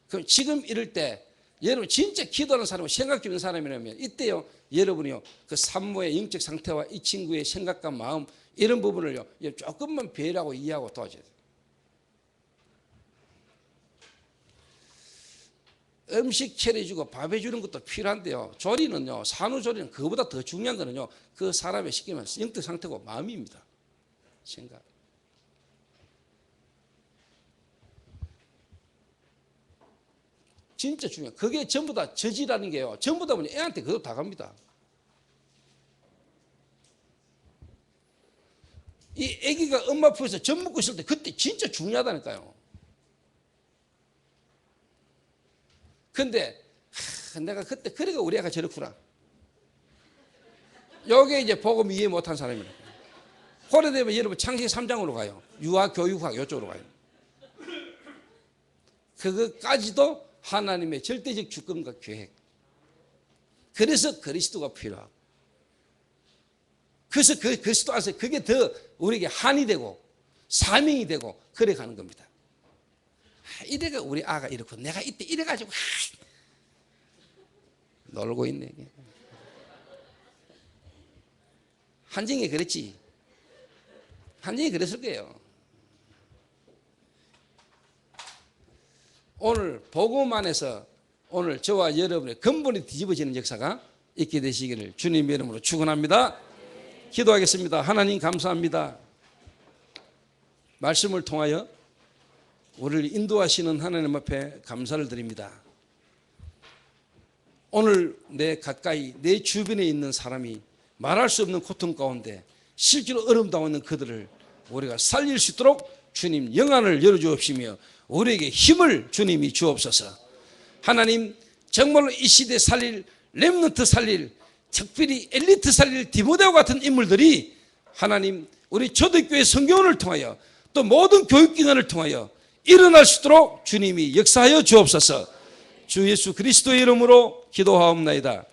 그럼 지금 이럴 때 여러분 진짜 기도하는 사람은 생각 있는 사람이라면 이때요 여러분이요 그 산모의 영적 상태와 이 친구의 생각과 마음 이런 부분을요 조금만 배려하고 이해하고 도와줘야 돼요. 음식 차려주고 밥 해주는 것도 필요한데요. 조리는요 산후조리는 그거보다 더 중요한 거는요 그 사람의 쉽게 말해서 영적 상태고 마음입니다. 생각. 진짜 중요해요. 그게 전부 다 저지라는 게요. 전부 다 애한테 그거 다 갑니다. 이 애기가 엄마 품에서 젖 먹고 있을 때 그때 진짜 중요하다니까요. 근데 내가 그때 그래가 우리 애가 저렇구나. 요게 이제 복음 이해 못한 사람이에요. 호래되면 여러분 창세기 3장으로 가요. 유아 교육학 이쪽으로 가요. 그것까지도 하나님의 절대적 주권과 계획. 그래서 그리스도가 필요하고. 그래서 그 그리스도 안에서 그게 더 우리에게 한이 되고 사명이 되고 그래 가는 겁니다. 이래가 우리 아가 이렇고 내가 이때 이래가지고 놀고 있네. 한정이 그랬지. 한정이 그랬을 거예요. 오늘 복음 안에서 오늘 저와 여러분의 근본이 뒤집어지는 역사가 있게 되시기를 주님의 이름으로 축원합니다. 기도하겠습니다. 하나님 감사합니다. 말씀을 통하여 우리를 인도하시는 하나님 앞에 감사를 드립니다. 오늘 내 가까이 내 주변에 있는 사람이 말할 수 없는 고통 가운데 실제로 어려움 당하고 있는 그들을 우리가 살릴 수 있도록 주님 영안을 열어주옵시며 우리에게 힘을 주님이 주옵소서. 하나님 정말로 이 시대 살릴 렘넌트 살릴 특별히 엘리트 살릴 디모데와 같은 인물들이 하나님 우리 초대교회 성교원을 통하여 또 모든 교육기관을 통하여 일어날 수 있도록 주님이 역사하여 주옵소서. 주 예수 그리스도의 이름으로 기도하옵나이다.